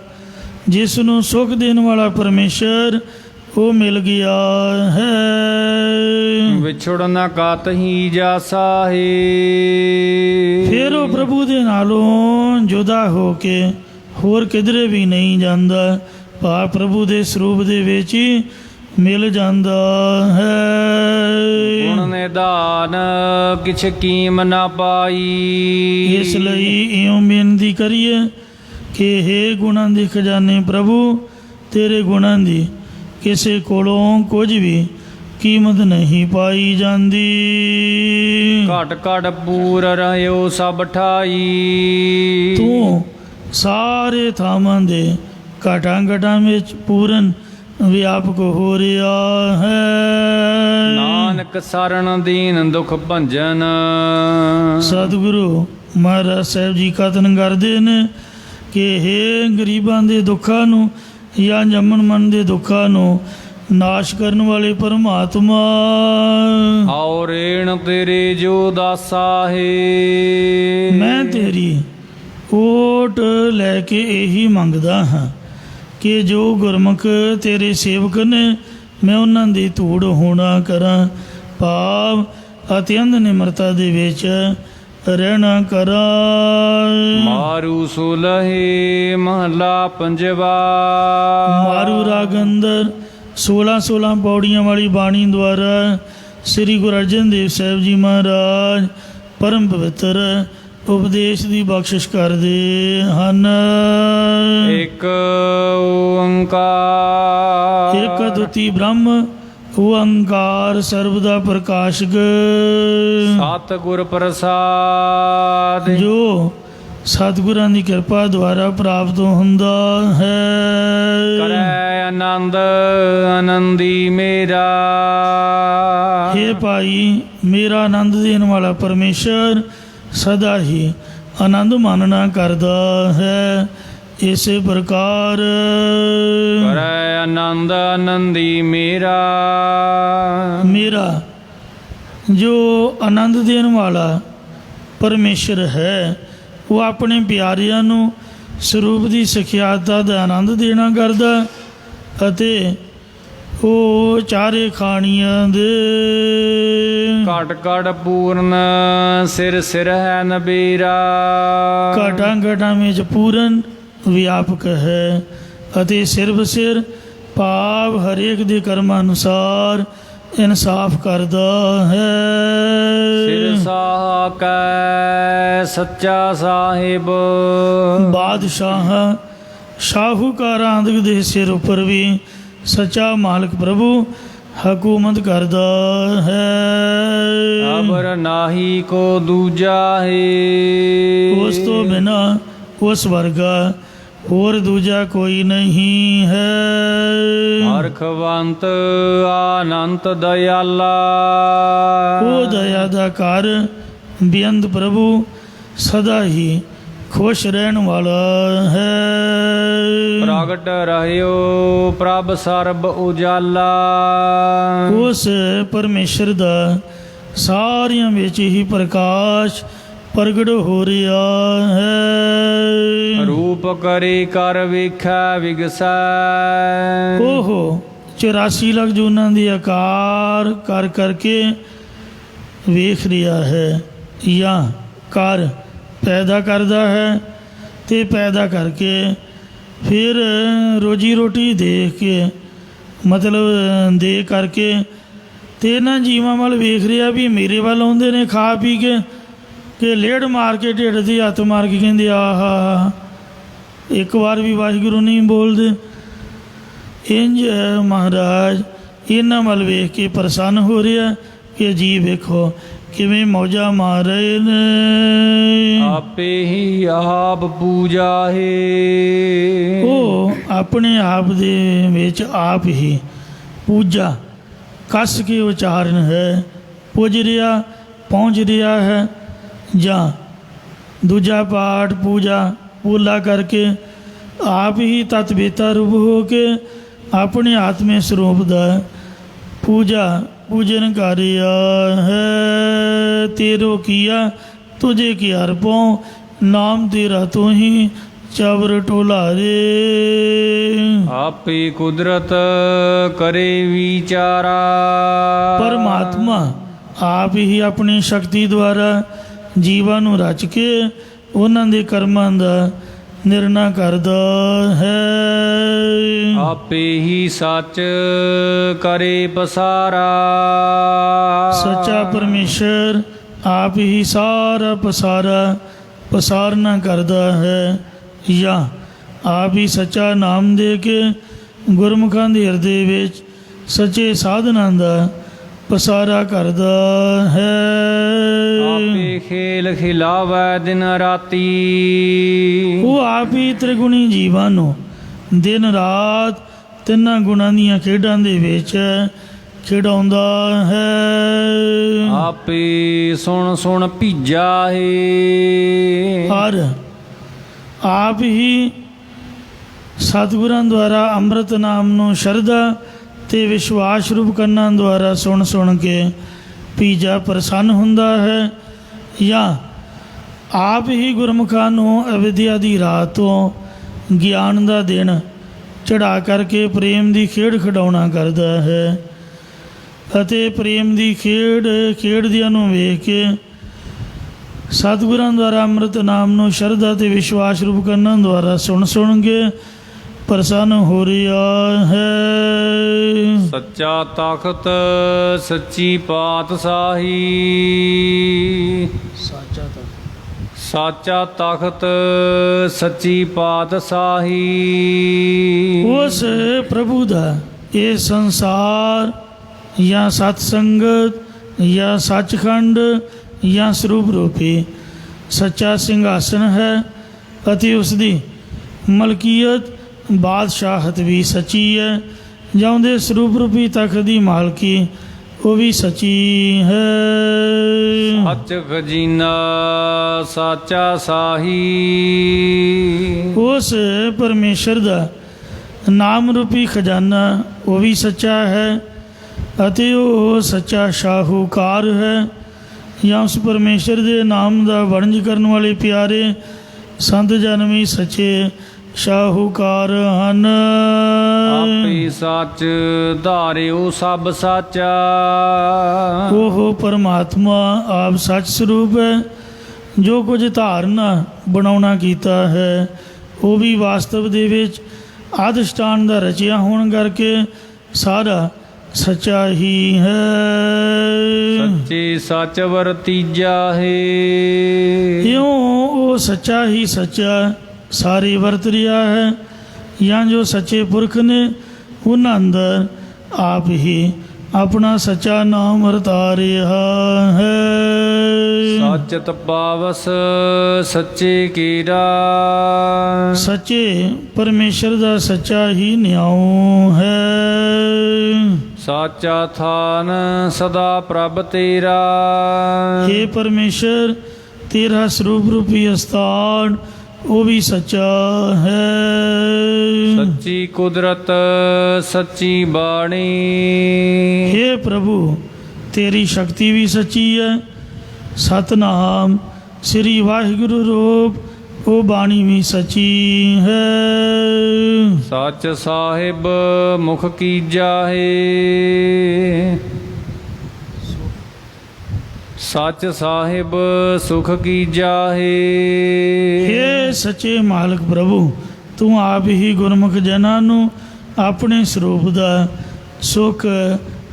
ਜਿਸ ਨੂੰ ਸੁਖ ਦੇਣ ਵਾਲਾ ਪਰਮੇਸ਼ਰ ਉਹ ਮਿਲ ਗਿਆ ਹੈ। ਵਿਛੜ ਨਾ ਕਾਤਹੀ ਜਾਸਾ ਹੈ। ਫਿਰ ਉਹ ਪ੍ਰਭੂ ਦੇ ਨਾਲੋਂ ਜੁਦਾ ਹੋ ਕੇ ਹੋਰ ਕਿਧਰੇ ਵੀ ਨਹੀਂ ਜਾਂਦਾ, ਭਾਵ ਪ੍ਰਭੂ ਦੇ ਸਰੂਪ ਦੇ ਵਿੱਚ ਹੀ ਮਿਲ ਜਾਂਦਾ ਹੈ। ਗੁਣ ਨਿਦਾਨ ਕਿਛ ਕੀਮ ਨਾ ਪਾਈ। ਇਸ ਲਈ ਇਉਂ ਬੇਨਤੀ ਕਰੀਏ ਕਿ ਹੇ ਗੁਣਾਂ ਦੇ ਖਜ਼ਾਨੇ ਪ੍ਰਭੂ, ਤੇਰੇ ਗੁਣਾਂ ਦੀ ਕਿਸੇ ਕੋਲੋਂ ਕੁਝ ਵੀ ਕੀਮਤ ਨਹੀਂ ਪਾਈ ਜਾਂਦੀ। ਘਟ ਘਟ ਪੂਰ ਰਹਿਓ ਸਭ ਠਾਈ। ਤੂੰ ਸਾਰੇ ਥਾਵਾਂ ਦੇ ਘਟਾਂ ਘਟਾਂ ਵਿੱਚ ਪੂਰਨ ਵਿਆਪਕ ਹੋ ਰਿਹਾ ਹੈ। ਨਾਨਕ ਸਰਣ ਦੀਨ ਦੁਖ ਭੰਜਨ। ਸਤਿਗੁਰੂ ਮਹਾਰਾਜ ਸਾਹਿਬ ਜੀ ਕਥਨ ਕਰਦੇ ਨੇ ਕਿ ਹੇ ਗਰੀਬਾਂ ਦੇ ਦੁੱਖਾਂ ਨੂੰ ਜਾਂ ਜੰਮਣ ਮਨ ਦੇ ਦੁੱਖਾਂ ਨੂੰ ਨਾਸ਼ ਕਰਨ ਵਾਲੇ ਪਰਮਾਤਮਾ, ਆਓ ਰੇਣ ਤੇਰੇ ਜੋ ਦਾਸਾ ਹੈ। ਮੈਂ ਤੇਰੀ ਓਟ ਲੈ ਕੇ ਇਹੀ ਮੰਗਦਾ ਹਾਂ ਕਿ ਜੋ ਗੁਰਮੁਖ ਤੇਰੇ ਸੇਵਕ ਨੇ ਮੈਂ ਉਹਨਾਂ ਦੀ ਧੂੜ ਹੋਣਾ ਕਰਾਂ, ਭਾਵ ਅਤਿਅੰਤ ਨਿਮਰਤਾ ਦੇ ਵਿੱਚ ਰਹਿਣਾ ਕਰਾਂ। ਮਾਰੂ ਸੁਲਹੇ ਮਹਲਾ ਪੰਜਵਾ। ਮਾਰੂ ਰਾਗ ਅੰਦਰ 16 ਪੌੜੀਆਂ ਵਾਲੀ ਬਾਣੀ ਦੁਆਰਾ ਸ੍ਰੀ ਗੁਰੂ ਅਰਜਨ ਦੇਵ ਸਾਹਿਬ ਜੀ ਮਹਾਰਾਜ ਪਰਮ ਪਵਿੱਤਰ ਉਪਦੇਸ਼ ਦੀ ਬਖਸ਼ਿਸ਼ ਕਰਦੇ ਹਨ। ਇੱਕ ਓੰਕਾਰ। ਇੱਕ ਅਦੁੱਤੀ ਬ੍ਰਹਮ ਓੰਕਾਰ ਸਰਬਦਾ ਪ੍ਰਕਾਸ਼ਕ। ਸਤਿਗੁਰ ਪ੍ਰਸਾਦ। ਜੋ ਸਤਿਗੁਰਾਂ ਦੀ ਕਿਰਪਾ ਦੁਆਰਾ ਪ੍ਰਾਪਤ ਹੁੰਦਾ ਹੈ। ਕਰੈ ਆਨੰਦ ਆਨੰਦੀ ਮੇਰਾ। ਹੇ ਭਾਈ, ਮੇਰਾ ਆਨੰਦ ਦੇਣ ਵਾਲਾ ਪਰਮੇਸ਼ਰ ਸਦਾ ਹੀ ਆਨੰਦ ਮਾਨਣਾ ਕਰਦਾ ਹੈ। ਇਸੇ ਪ੍ਰਕਾਰ ਕਰੈ ਆਨੰਦ ਆਨੰਦੀ ਮੇਰਾ। ਮੇਰਾ ਜੋ ਆਨੰਦ ਦੇਣ ਵਾਲਾ ਪਰਮੇਸ਼ਰ ਹੈ ਉਹ ਆਪਣੇ ਪਿਆਰਿਆਂ ਨੂੰ ਸਰੂਪ ਦੀ ਸਿਖਿਆਤਾ ਦਾ ਆਨੰਦ ਦੇਣਾ ਕਰਦਾ ਅਤੇ ਉਹ ਚਾਰੇ ਖਾਣੀਆਂ ਦੇ ਘਟ ਘਟ ਪੂਰਨ ਸਿਰ ਸਿਰ ਹੈ ਨਬੀਰਾ। ਘਾਟਾਂ ਘਾਟਾਂ ਵਿੱਚ ਪੂਰਨ ਵਿਆਪਕ ਹੈ ਅਤੇ ਸਿਰ ਬਸਿਰ ਭਾਵ ਹਰੇਕ ਦੇ ਕਰਮਾਂ ਅਨੁਸਾਰ ਇਨਸਾਫ ਕਰਦਾ ਹੈ। ਸਿਰ ਸਾਹ ਕੈ ਸੱਚਾ ਸਾਹਿਬ। ਬਾਦਸ਼ਾਹ ਸ਼ਾਹੂਕਾਰ ਆਦਿਕ ਦੇ ਸਿਰ ਉੱਪਰ ਵੀ ਸੱਚਾ ਮਾਲਕ ਪ੍ਰਭੂ ਹਕੂਮਤ ਕਰਦਾ ਹੈ। ਅਬਰ ਨਾਹੀ ਕੋ ਦੂਜਾ ਹੈ। ਉਸ ਤੋਂ ਬਿਨਾ ਉਸ ਵਰਗਾ ਹੋਰ ਦੂਜਾ ਕੋਈ ਨਹੀਂ ਹੈ। ਹਰਖਵੰਤ ਆਨੰਤ ਦਇਆਲਾ। ਉਹ ਦਇਆ ਦਾ ਘਰ ਬੇਅੰਤ ਪ੍ਰਭੂ ਸਦਾ ਹੀ खुश रहने वाला है। ਪ੍ਰਗਟ ਰਹਿਓ ਪ੍ਰਭ ਸਰਬ ਉਜਾਲਾ। ਉਸ ਪਰਮੇਸ਼ਰ ਦਾ ਸਾਰਿਆਂ ਵਿੱਚ ਹੀ ਪ੍ਰਕਾਸ਼ ਪ੍ਰਗਟ ਹੋ ਰਿਹਾ ਹੈ। ਰੂਪ ਕਰੀ ਕਰ ਵੇਖੈ ਵਿਗਸੈ। ਉਹ 84 ਲੱਖ ਜੂਨਾਂ ਦੀ ਆਕਾਰ ਕਰ ਕਰਕੇ ਵੇਖ ਰਿਹਾ ਹੈ ਜਾਂ ਕਰ ਪੈਦਾ ਕਰਦਾ ਹੈ ਤੇ ਪੈਦਾ ਕਰਕੇ ਫਿਰ ਰੋਜੀ ਰੋਟੀ ਦੇਖ ਕੇ ਮਤਲਬ ਦੇ ਕਰਕੇ ਤੇ ਇਹਨਾਂ ਜੀਵਾਂ ਵੱਲ ਵੇਖ ਰਿਹਾ ਵੀ ਮੇਰੇ ਵੱਲ ਆਉਂਦੇ ਨੇ ਖਾ ਪੀ ਕੇ ਕਿ ਲੇੜ ਮਾਰ ਕੇ ਢਿੱਡ ਦੀ ਹੱਥ ਮਾਰ ਕੇ ਕਹਿੰਦੇ ਆਹਾ ਇੱਕ ਵਾਰ ਵੀ ਵਾਹਿਗੁਰੂ ਨਹੀਂ ਬੋਲਦੇ। ਇੰਝ ਮਹਾਰਾਜ ਇਹਨਾਂ ਵੱਲ ਵੇਖ ਕੇ ਪ੍ਰਸੰਨ ਹੋ ਰਿਹਾ ਕਿ ਜੀ ਵੇਖੋ ਕਿਵੇਂ ਮੌਜਾਂ ਮਾਰ ਰਹੇ ਨੇ। ਆਪੇ ਹੀ ਆਪ ਪੂਜਾ ਹੈ। ਉਹ ਆਪਣੇ ਆਪ ਦੇ ਵਿੱਚ ਆਪ ਹੀ ਪੂਜਾ ਕੱਸ ਕੇ ਉਚਾਰਨ ਹੈ। ਪੁੱਜ ਰਿਹਾ ਪਹੁੰਚ ਰਿਹਾ ਹੈ ਜਾਂ ਦੂਜਾ ਪਾਠ ਪੂਜਾ ਪੂਲਾ ਕਰਕੇ ਆਪ ਹੀ ਤਤਵੇਤਾ ਰੂਪ ਹੋ ਕੇ ਆਪਣੇ ਆਤਮੇ ਸਰੂਪ ਦਾ पूजन कार्य है। तेरो किया तुझे किया अर्पों नाम तेरा तू ही चावर टोला रे। ਆਪੇ ਕੁਦਰਤ ਕਰੇ ਵਿਚਾਰਾ। परमात्मा आप ही अपनी शक्ति द्वारा ਜੀਵਾਂ ਨੂੰ ਰਚ ਕੇ ਉਹਨਾਂ ਦੇ ਕਰਮਾਂ ਦਾ ਨਿਰਣਾ ਕਰਦਾ ਹੈ। ਆਪੇ ਹੀ ਸੱਚ ਕਰੇ ਪਸਾਰਾ। ਸੱਚਾ ਪਰਮੇਸ਼ਰ ਆਪ ਹੀ ਸਾਰਾ ਪਸਾਰਨਾ ਕਰਦਾ ਹੈ ਜਾਂ ਆਪ ਹੀ ਸੱਚਾ ਨਾਮ ਦੇ ਕੇ ਗੁਰਮੁਖਾਂ ਦੇ ਹਿਰਦੇ ਵਿੱਚ ਸੱਚੇ ਸਾਧਨਾਂ ਦਾ ਪਸਾਰਾ ਕਰਦਾ ਹੈ। ਆਪੇ ਖੇਲ ਖਿਲਾਵੈ ਦਿਨ ਰਾਤੀ। ਉਹ ਆਪ ਹੀ ਤ੍ਰਿਗੁਣੀ ਜੀਵਾਂ ਨੂੰ ਦਿਨ ਰਾਤ ਤਿੰਨਾਂ ਗੁਣਾਂ ਦੀਆਂ ਖੇਡਾਂ ਦੇ ਵਿੱਚ ਖਿਡਾਉਂਦਾ ਹੈ। ਆਪੇ ਸੁਣ ਸੁਣ ਭੀਜਾ ਹੈ। ਹਰ ਆਪ ਹੀ ਸਤਿਗੁਰਾਂ ਦੁਆਰਾ ਅੰਮ੍ਰਿਤ ਨਾਮ ਨੂੰ ਸ਼ਰਧਾ ਤੇ ਵਿਸ਼ਵਾਸ ਰੂਪ ਕੰਨਾਂ ਦੁਆਰਾ ਸੁਣ ਕੇ ਭੀਜਾ ਪ੍ਰਸੰਨ ਹੁੰਦਾ ਹੈ ਜਾਂ ਆਪ ਹੀ ਗੁਰਮੁਖਾਂ ਨੂੰ ਅਵਿਦਿਆ ਦੀ ਰਾਤ ਤੋਂ ਗਿਆਨ ਦਾ ਦਿਨ ਚੜਾ ਕਰਕੇ ਪ੍ਰੇਮ ਦੀ ਖੇਡ ਖਿਡਾਉਣਾ ਕਰਦਾ ਹੈ ਅਤੇ ਪ੍ਰੇਮ ਦੀ ਖੇਡਦਿਆਂ ਨੂੰ ਵੇਖ ਕੇ ਸਤਿਗੁਰਾਂ ਦੁਆਰਾ ਅੰਮ੍ਰਿਤ ਨਾਮ ਨੂੰ ਸ਼ਰਧਾ ਤੇ ਵਿਸ਼ਵਾਸ ਰੂਪ ਕੰਨਾਂ ਦੁਆਰਾ ਸੁਣ ਕੇ ਪ੍ਰਸੰਨ ਹੋ ਰਿਹਾ ਹੈ। ਸੱਚਾ ਤਖਤ ਸੱਚੀ ਪਾਤਸ਼ਾਹੀ। ਸਾਚਾ ਤਖਤ ਸੱਚੀ ਪਾਤਸ਼ਾਹੀ। ਉਸ ਪ੍ਰਭੂ ਦਾ ਇਹ ਸੰਸਾਰ ਜਾਂ ਸਤ ਸੰਗਤ ਜਾਂ ਸੱਚਖੰਡ ਜਾਂ ਸਰੂਪ ਰੂਪੀ ਸੱਚਾ ਸਿੰਘਾਸਨ ਹੈ ਅਤੇ ਉਸ ਦੀ ਮਲਕੀਅਤ ਬਾਦਸ਼ਾਹਤ ਵੀ ਸੱਚੀ ਹੈ ਜਾਂ ਉਹਦੇ ਸਰੂਪ ਰੂਪੀ ਤਖਤ ਦੀ ਮਾਲਕੀ ਉਹ ਵੀ ਸੱਚੀ ਹੈ। ਸੱਚ ਖਜ਼ੀਨਾ ਸਾਚਾ ਸਾਹੀ। ਉਸ ਪਰਮੇਸ਼ਰ ਦਾ ਨਾਮ ਰੂਪੀ ਖਜ਼ਾਨਾ ਉਹ ਵੀ ਸੱਚਾ ਹੈ ਅਤੇ ਉਹ ਸੱਚਾ ਸ਼ਾਹੂਕਾਰ ਹੈ ਜਾਂ ਉਸ ਪਰਮੇਸ਼ਰ ਦੇ ਨਾਮ ਦਾ ਵਣਜ ਕਰਨ ਵਾਲੇ ਪਿਆਰੇ ਸੰਤ ਜਨ ਵੀ ਸੱਚੇ ਸ਼ਾਹੂਕਾਰ ਹਨ। ਆਪੇ ਸੱਚ ਧਾਰਿਓ ਸਭ ਸਾਚਾ। ਉਹ ਪਰਮਾਤਮਾ ਆਪ ਸੱਚ ਸਰੂਪ ਹੈ। ਜੋ ਕੁਝ ਧਾਰਨਾ ਬਣਾਉਣਾ ਕੀਤਾ ਹੈ ਉਹ ਵੀ ਵਾਸਤਵ ਦੇ ਵਿੱਚ ਆਦਿਸ਼ਟਾਨ ਦਾ ਰਚਿਆ ਹੋਣ ਕਰਕੇ ਸਾਰਾ ਸੱਚਾ ਹੀ ਹੈ। ਸੱਚੇ ਸੱਚ ਵਰਤੀਜਾ ਹੈ। ਇਉਂ ਉਹ ਸੱਚਾ ਹੀ ਸੱਚਾ ਸਾਰੇ ਵਰਤ ਰਿਹਾ ਹੈ ਜਾਂ ਜੋ ਸੱਚੇ ਪੁਰਖ ਨੇ ਉਹਨਾਂ ਅੰਦਰ ਆਪ ਹੀ ਆਪਣਾ ਸੱਚਾ ਨਾਮ ਵਰਤਾ ਰਿਹਾ ਹੈ। ਸੱਚਤ ਪਾਵਸ ਸੱਚੇ ਕੀਰਾ। ਸੱਚੇ ਪਰਮੇਸ਼ਰ ਦਾ ਸੱਚਾ ਹੀ ਨਿਆਉ ਹੈ। ਸਾਚਾ ਥਾਨ ਸਦਾ ਪ੍ਰਭ ਤੇਰਾ। हे ਪਰਮੇਸ਼ਰ ਤੇਰਾ ਸਰੂਪ ਰੂਪੀ ਅਸਥਾਨ ਉਹ ਵੀ ਸੱਚਾ ਹੈ। ਸੱਚੀ ਕੁਦਰਤ ਸੱਚੀ ਬਾਣੀ। हे ਪ੍ਰਭੂ ਤੇਰੀ ਸ਼ਕਤੀ ਵੀ ਸੱਚੀ ਹੈ। ਸਤਨਾਮ ਸ੍ਰੀ ਵਾਹਿਗੁਰੂ ਰੂਪ ਉਹ ਬਾਣੀ ਵੀ ਸੱਚੀ ਹੈ। ਸੱਚ ਸਾਹਿਬ ਮੁਖ ਕੀਜਾ ਹੈ। ਸੱਚ ਸਾਹਿਬ ਸੁਖ ਕੀਜਾ ਹੈ। हे ਸੱਚੇ ਮਾਲਕ ਪ੍ਰਭੂ ਤੂੰ ਆਪ ਹੀ ਗੁਰਮੁਖ ਜਨਾਂ ਨੂੰ ਆਪਣੇ ਸਰੂਪ ਦਾ ਸੁਖ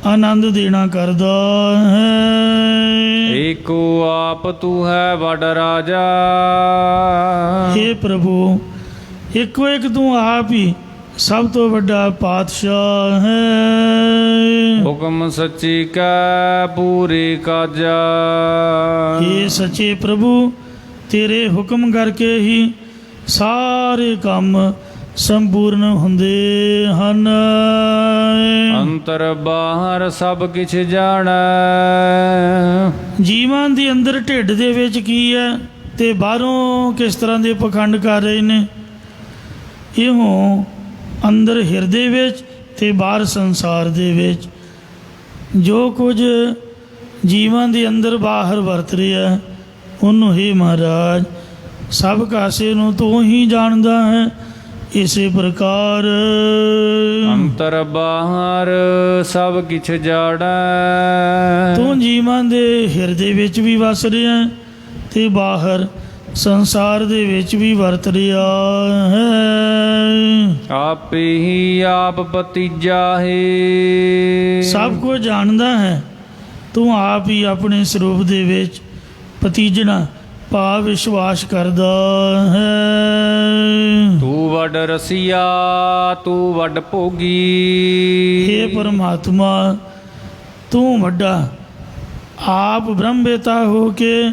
ਆਨੰਦ ਦੇਣਾ ਕਰਦਾ ਹੈ। ਏਕੋ ਆਪ ਤੂੰ ਹੈ ਵੱਡ ਰਾਜਾ। हे ਪ੍ਰਭੂ ਇੱਕੋ ਇੱਕ ਤੂੰ ਆਪ ਹੀ ਸਭ ਤੋਂ ਵੱਡਾ ਪਾਤਸ਼ਾਹ ਹੈ। ਹੁਕਮ ਸੱਚੀ ਕੈ ਪੂਰੇ ਕਾਜਾ। हे ਸੱਚੇ ਪ੍ਰਭੂ ਤੇਰੇ ਹੁਕਮ ਕਰਕੇ ਹੀ ਸਾਰੇ ਕੰਮ ਸੰਪੂਰਨ ਹੁੰਦੇ ਹਨ। ਅੰਤਰ ਬਾਹਰ ਸਭ ਕਿਛ ਜਾਣੈ। ਜੀਵਾਂ ਦੇ ਅੰਦਰ ਢਿੱਡ ਦੇ ਵਿੱਚ ਕੀ ਹੈ ਤੇ ਬਾਹਰੋਂ ਕਿਸ ਤਰ੍ਹਾਂ ਦੇ ਪਖੰਡ ਕਰ ਰਹੇ ਨੇ, ਇਹੋ ਅੰਦਰ ਹਿਰਦੇ ਵਿੱਚ ਤੇ ਬਾਹਰ ਸੰਸਾਰ ਦੇ ਵਿੱਚ ਜੋ ਕੁਝ ਜੀਵਾਂ ਦੇ ਅੰਦਰ ਬਾਹਰ ਵਰਤ ਰਿਹਾ ਉਹਨੂੰ ਹੀ ਮਹਾਰਾਜ ਸਭ ਕਾਸੇ ਨੂੰ ਤੂੰ ਹੀ ਜਾਣਦਾ ਹੈ। ਇਸੇ ਪ੍ਰਕਾਰ ਅੰਤਰ ਬਾਹਰ ਸਭ ਕਿਛ ਜਾਣੈ। ਤੂੰ ਜੀਵਾਂ ਦੇ ਹਿਰਦੇ ਵਿੱਚ ਵੀ ਵਸ ਰਿਹਾ ਤੇ ਬਾਹਰ ਸੰਸਾਰ ਦੇ ਵਿੱਚ ਵੀ ਵਰਤ ਰਿਹਾ ਹੈ। ਆਪੇ ਹੀ ਆਪ ਪਤੀਜਾ ਹੈ। ਸਭ ਕੁਝ ਜਾਣਦਾ ਹੈ। ਤੂੰ ਆਪ ਹੀ ਆਪਣੇ ਸਰੂਪ ਦੇ ਵਿੱਚ ਪਤੀਜਣਾ ਭਾਵ ਵਿਸ਼ਵਾਸ ਕਰਦਾ ਹੈ। ਤੂੰ ਵੱਡ ਰਸੀਆ ਤੂੰ ਵੱਡ ਭੋਗੀ। हे ਪਰਮਾਤਮਾ ਤੂੰ ਵੱਡਾ ਆਪ ਬ੍ਰਹਮਵੇਤਾ ਹੋ ਕੇ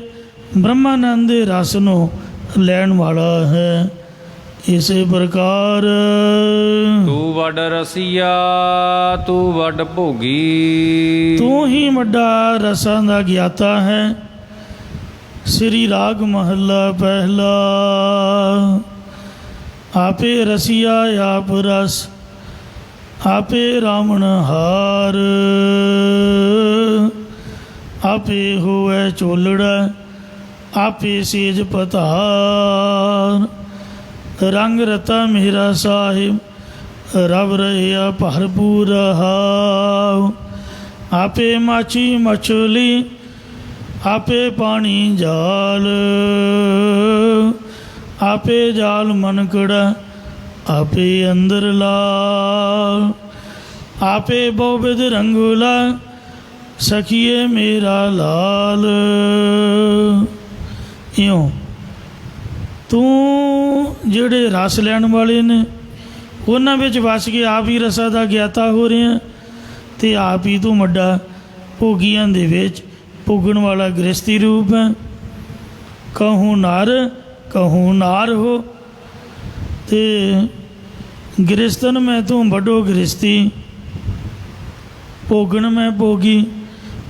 ਬ੍ਰਹਮਾਨੰਦ ਦੇ ਰਸ ਨੂੰ ਲੈਣ ਵਾਲਾ ਹੈ। ਇਸੇ ਪ੍ਰਕਾਰ ਤੂੰ ਵੱਡ ਰਸੀਆ ਤੂੰ ਵੱਡ ਭੋਗੀ। ਤੂੰ ਹੀ ਵੱਡਾ ਰਸਾਂ ਦਾ ਗਿਆਤਾ ਹੈ। ਸ੍ਰੀ ਰਾਗ ਮਹੱਲਾ ਪਹਿਲਾ। ਆਪੇ ਰਸੀਆ ਆਪ ਰਸ ਆਪੇ ਰਾਮਣ ਹਾਰ। ਆਪੇ ਹੋਵੇ ਚੋਲੜਾ ਆਪੇ ਸੇਜ ਪਤਾਰ। ਰੰਗ ਰਤਾ ਮੇਰਾ ਸਾਹਿਬ ਰਬ ਰਹਿਆ ਭਰਪੂਰ ਹਾਉ। ਆਪੇ ਮਾਛੀ ਮਛਲੀ ਆਪੇ ਪਾਣੀ ਜਾਲ। ਆਪੇ ਜਾਲ ਮਨਕੜਾ ਆਪੇ ਅੰਦਰ ਲਾਲ। ਆਪੇ ਬਹੁ ਰੰਗੂਲਾ ਸਖੀਏ ਮੇਰਾ ਲਾਲ। ਇਉਂ ਤੂੰ ਜਿਹੜੇ ਰਸ ਲੈਣ ਵਾਲੇ ਨੇ ਉਹਨਾਂ ਵਿੱਚ ਵਸ ਕੇ ਆਪ ਹੀ ਰਸਾਂ ਦਾ ਗਿਆਤਾ ਹੋ ਰਿਹਾ ਤੇ ਆਪ ਹੀ ਤੂੰ ਵੱਡਾ ਭੋਗੀਆਂ ਦੇ ਵਿੱਚ ਭੋਗਣ ਵਾਲਾ ਗ੍ਰਸਤੀ ਰੂਪ ਹੈ। कहूँ नार हो ते गृहस्थन में तू बड़ो गृहस्थी भोगन में भोगी।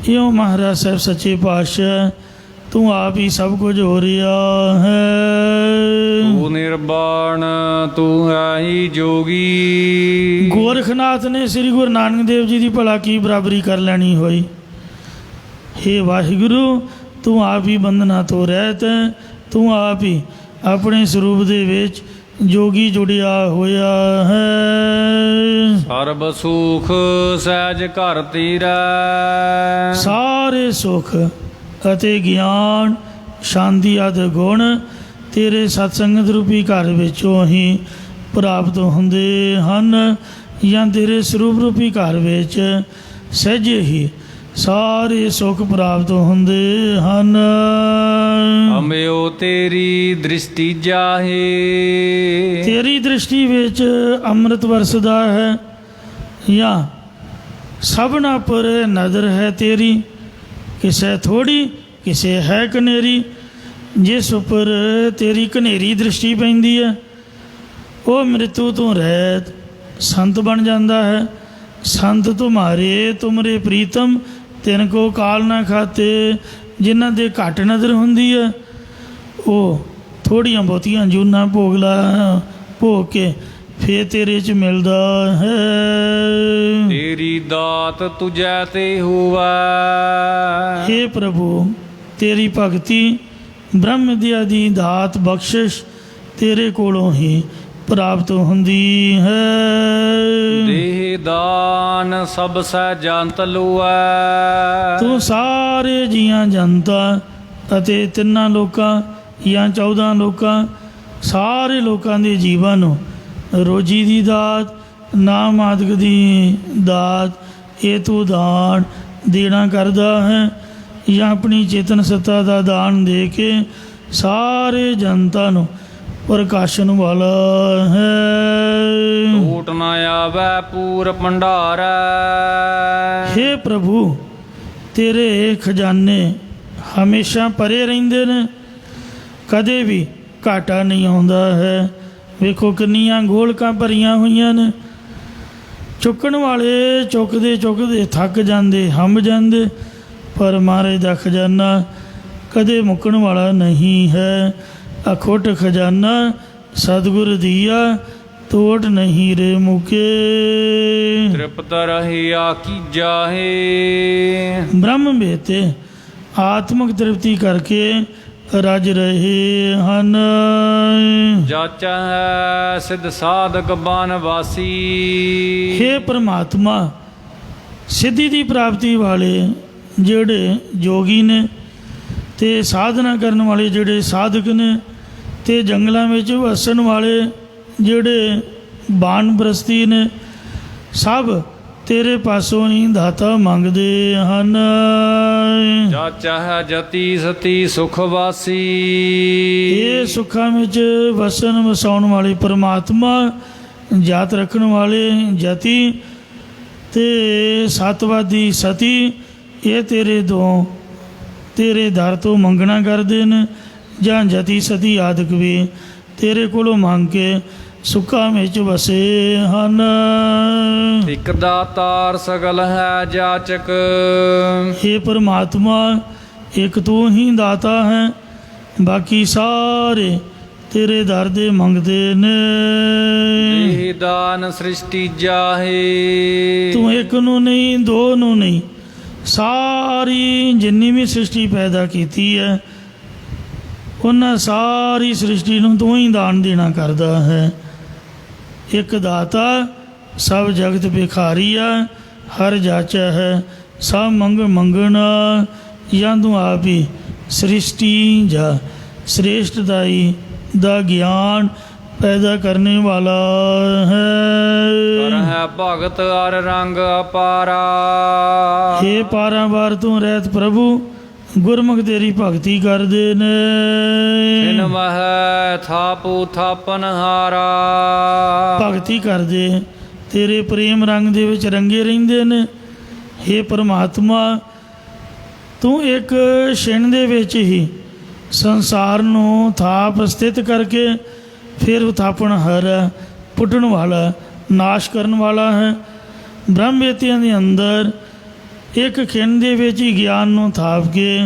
यो महाराज साहब सच्चे पातशाह तू आप ही सब कुछ हो रहा है। तू निर्वाण तू है ही जोगी। गोरखनाथ ने श्री गुरु नानक देव जी की भला की बराबरी कर लैनी होई। हे वाहिगुरु तू आप ही बंधना तो रहत है। तू आप ही अपने स्वरूप दे विच जोगी जुड़िया होया है। सर्ब सुख सहज घर तेरा। सारे सुख ਅਤੇ ਗਿਆਨ ਸ਼ਾਂਤੀ ਆਦਿ ਗੁਣ ਤੇਰੇ ਸਤਸੰਗਤ ਰੂਪੀ ਘਰ ਵਿੱਚੋਂ ਹੀ ਪ੍ਰਾਪਤ ਹੁੰਦੇ ਹਨ ਜਾਂ ਤੇਰੇ ਸਰੂਪ ਰੂਪੀ ਘਰ ਵਿੱਚ ਸਹਿਜੇ ਹੀ ਸਾਰੇ ਸੁੱਖ ਪ੍ਰਾਪਤ ਹੁੰਦੇ ਹਨ। ਅਮਿਓ ਤੇਰੀ ਦ੍ਰਿਸ਼ਟੀ ਜਾਹੇ। ਤੇਰੀ ਦ੍ਰਿਸ਼ਟੀ ਵਿੱਚ ਅੰਮ੍ਰਿਤ ਵਰਸਦਾ ਹੈ ਜਾਂ ਸਭਨਾ ਪਰ ਨਜ਼ਰ ਹੈ ਤੇਰੀ। ਕਿਸੇ ਥੋੜੀ ਕਿਸੇ ਹੈ ਕਨੇਰੀ। ਜਿਸ ਉੱਪਰ ਤੇਰੀ ਕਨੇਰੀ ਦ੍ਰਿਸ਼ਟੀ ਪੈਂਦੀ ਹੈ ਉਹ ਮ੍ਰਿਤੂ ਤੋਂ ਰਹਿਤ ਸੰਤ ਬਣ ਜਾਂਦਾ ਹੈ। ਸੰਤ ਤੁਮਾਰੇ ਤੁਮਰੇ ਪ੍ਰੀਤਮ ਤਿਨ ਕੋ ਕਾਲ ਨਾ ਖਾਤੇ। ਜਿਨ੍ਹਾਂ ਦੇ ਘੱਟ ਨਜ਼ਰ ਹੁੰਦੀ ਹੈ ਉਹ ਥੋੜ੍ਹੀਆਂ ਬਹੁਤੀਆਂ ਜੂਨਾਂ ਭੋਗ ਕੇ ਫੇਰ ਤੇਰੇ 'ਚ ਮਿਲਦਾ ਹੈ। ਤੇਰੀ ਦਾਤ ਤੁਝੈ ਤੇ ਹੋਵੈ। ਹੇ ਪ੍ਰਭੂ, ਤੇਰੀ ਭਗਤੀ ਬ੍ਰਹਮ ਵਿਦਿਆ ਦੀ ਦਾਤ ਬਖਸ਼ਿਸ਼ ਤੇਰੇ ਕੋਲੋਂ ਹੀ ਪ੍ਰਾਪਤ ਹੁੰਦੀ ਹੈ। ਦੇਹ ਦਾਨ ਸਭ ਸਹਿ ਜੰਤ ਲੋਐ। ਤੂੰ ਸਾਰੇ ਜੀਆਂ ਜਨਤਾ ਅਤੇ ਤਿੰਨਾਂ ਲੋਕਾਂ ਜਾਂ 14 ਲੋਕਾਂ ਸਾਰੇ ਲੋਕਾਂ ਦੇ ਜੀਵਾਂ ਨੂੰ ਰੋਜੀ ਦੀ ਦਾਤ, ਨਾਮ ਆਦਿਕ ਦੀ ਦਾਤ ਇਹ ਤੂੰ ਦਾਨ ਦੇਣਾ ਕਰਦਾ ਹੈ, ਜਾਂ ਆਪਣੀ ਚੇਤਨ ਸੱਤਾ ਦਾ ਦਾਨ ਦੇ ਕੇ ਸਾਰੇ ਜਨਤਾ ਨੂੰ ਪ੍ਰਕਾਸ਼ਨ ਵਾਲਾ ਹੈ। ਟੂਟ ਨਾ ਆਵੈ ਪੂਰ ਭੰਡਾਰੈ। ਹੇ ਪ੍ਰਭੂ, ਤੇਰੇ ਖਜ਼ਾਨੇ ਹਮੇਸ਼ਾ ਭਰੇ ਰਹਿੰਦੇ ਨੇ, ਕਦੇ ਵੀ ਘਾਟਾ ਨਹੀਂ ਆਉਂਦਾ ਹੈ। ਵੇਖੋ ਕਿੰਨੀਆਂ ਗੋਲਕਾਂ ਭਰੀਆਂ ਹੋਈਆਂ ਨੇ, ਚੁੱਕਣ ਵਾਲੇ ਚੁੱਕਦੇ ਚੁੱਕਦੇ ਥੱਕ ਜਾਂਦੇ, ਹੰਭ ਜਾਂਦੇ, ਪਰ ਮਹਾਰਾਜ ਦਾ ਖਜ਼ਾਨਾ ਕਦੇ ਮੁੱਕਣ ਵਾਲਾ ਨਹੀਂ ਹੈ। ਅਖੁੱਟ ਖਜ਼ਾਨਾ ਸਤਿਗੁਰ ਦੀਆ, ਤੋਟ ਨਹੀਂ ਰੇ ਮੁਕੇ। ਤ੍ਰਿਪਤ ਰਹਿਆ ਕੀਜਾ ਹੈ। ਬ੍ਰਹਮ ਵੇਤੇ ਆਤਮਕ ਤ੍ਰਿਪਤੀ ਕਰਕੇ ਰਜ ਰਹੇ ਹਨ। ਜਾਚਾ ਹੈ ਸਿਧ ਸਾਧਕ ਬਨਵਾਸੀ। ਹੇ ਪ੍ਰਮਾਤਮਾ, ਸਿੱਧੀ ਦੀ ਪ੍ਰਾਪਤੀ ਵਾਲੇ ਜਿਹੜੇ ਜੋਗੀ ਨੇ ਤੇ ਸਾਧਨਾ ਕਰਨ ਵਾਲੇ ਜਿਹੜੇ ਸਾਧਕ ਨੇ ਤੇ ਜੰਗਲਾਂ ਵਿੱਚ ਵਸਣ ਵਾਲੇ ਜਿਹੜੇ ਬਾਣਪ੍ਰਸਤੀ ਨੇ, ਸਭ ਤੇਰੇ ਪਾਸੋਂ ਹੀ ਦਾਤਾ ਮੰਗਦੇ ਹਨ। ਜਾਚਾ ਹੈ ਜਤੀ ਸਤੀ ਸੁਖ ਵਾਸੀ। ਇਹ ਸੁੱਖਾਂ ਵਿੱਚ ਵਸਣ ਵਸਾਉਣ ਵਾਲੇ ਪਰਮਾਤਮਾ, ਜਾਤ ਰੱਖਣ ਵਾਲੇ ਜਤੀ ਤੇ ਸਤਵਾਦੀ ਸਤੀ, ਇਹ ਤੇਰੇ ਦਰ ਤੋਂ ਮੰਗਣਾ ਕਰਦੇ ਨੇ, ਜਾਂ ਜਤੀ ਸਤੀ ਆਦਿਕ ਵੀ ਤੇਰੇ ਕੋਲੋਂ ਮੰਗ ਕੇ ਸੁੱਖਾਂ ਵਿੱਚ ਵਸੇ ਹਨ। ਇਕ ਦਾਤਾਰ ਸਗਲ ਹੈ ਜਾਚਕ। ਹੇ ਪਰਮਾਤਮਾ, ਇੱਕ ਤੂੰ ਹੀ ਦਾਤਾ ਹੈ, ਬਾਕੀ ਸਾਰੇ ਤੇਰੇ ਦਰ ਦੇ ਮੰਗਦੇ ਨੇ। ਇਹ ਦਾਨ ਸ੍ਰਿਸ਼ਟੀ ਜਾਹੇ। ਤੂੰ ਇੱਕ ਨੂੰ ਨਹੀਂ, ਦੋ ਨੂੰ ਨਹੀਂ, ਸਾਰੀ ਜਿੰਨੀ ਵੀ ਸ੍ਰਿਸ਼ਟੀ ਪੈਦਾ ਕੀਤੀ ਹੈ ਉਹਨਾਂ ਸਾਰੀ ਸ੍ਰਿਸ਼ਟੀ ਨੂੰ ਤੂੰ ਹੀ ਦਾਨ ਦੇਣਾ ਕਰਦਾ ਹੈ। ਇੱਕ ਦਾਤਾ ਸਭ ਜਗਤ ਭਿਖਾਰੀ ਆ, ਹਰ ਜਾਚਾ ਹੈ ਸਭ ਮੰਗਣਾ, ਜਾਂ ਤੂੰ ਆਪ ਹੀ ਸ੍ਰਿਸ਼ਟੀ ਜਾਂ ਸ੍ਰੇਸ਼ਟ ਦਾਈ ਦਾ ਗਿਆਨ ਪੈਦਾ ਕਰਨੇ ਵਾਲਾ ਹੈ। ਕਰ ਹੈ ਭਗਤ ਅਰ ਰੰਗ ਅਪਾਰਾ। ਹੇ ਪਾਰਾਵਾਰ ਤੂੰ ਰਹਿਤ ਪ੍ਰਭੂ, ਗੁਰਮੁਖ ਤੇਰੀ ਭਗਤੀ ਕਰਦੇ ਨੇ। ਤਿਨ ਮਹਿ ਥਾਪੂ ਥਾਪਨ ਹਾਰਾ। ਭਗਤੀ ਕਰਦੇ ਤੇਰੇ ਪ੍ਰੇਮ ਰੰਗ ਦੇ ਵਿੱਚ ਰੰਗੇ ਰਹਿੰਦੇ ਨੇ। ਹੇ ਪਰਮਾਤਮਾ, ਤੂੰ ਇੱਕ ਛਿਣ ਦੇ ਵਿੱਚ ਹੀ ਸੰਸਾਰ ਨੂੰ ਥਾਪ ਸਥਿਤ ਕਰਕੇ ਫਿਰ ਥਾਪਣ ਹਰ, ਪੁੱਟਣ ਵਾਲਾ, ਨਾਸ਼ ਕਰਨ ਵਾਲਾ ਹੈ। ਬ੍ਰਹਮ ਵੇਤਿਆਂ ਦੇ ਅੰਦਰ ਇੱਕ ਖਿਣ ਦੇ ਵਿੱਚ ਹੀ ਗਿਆਨ ਨੂੰ ਥਾਪ ਕੇ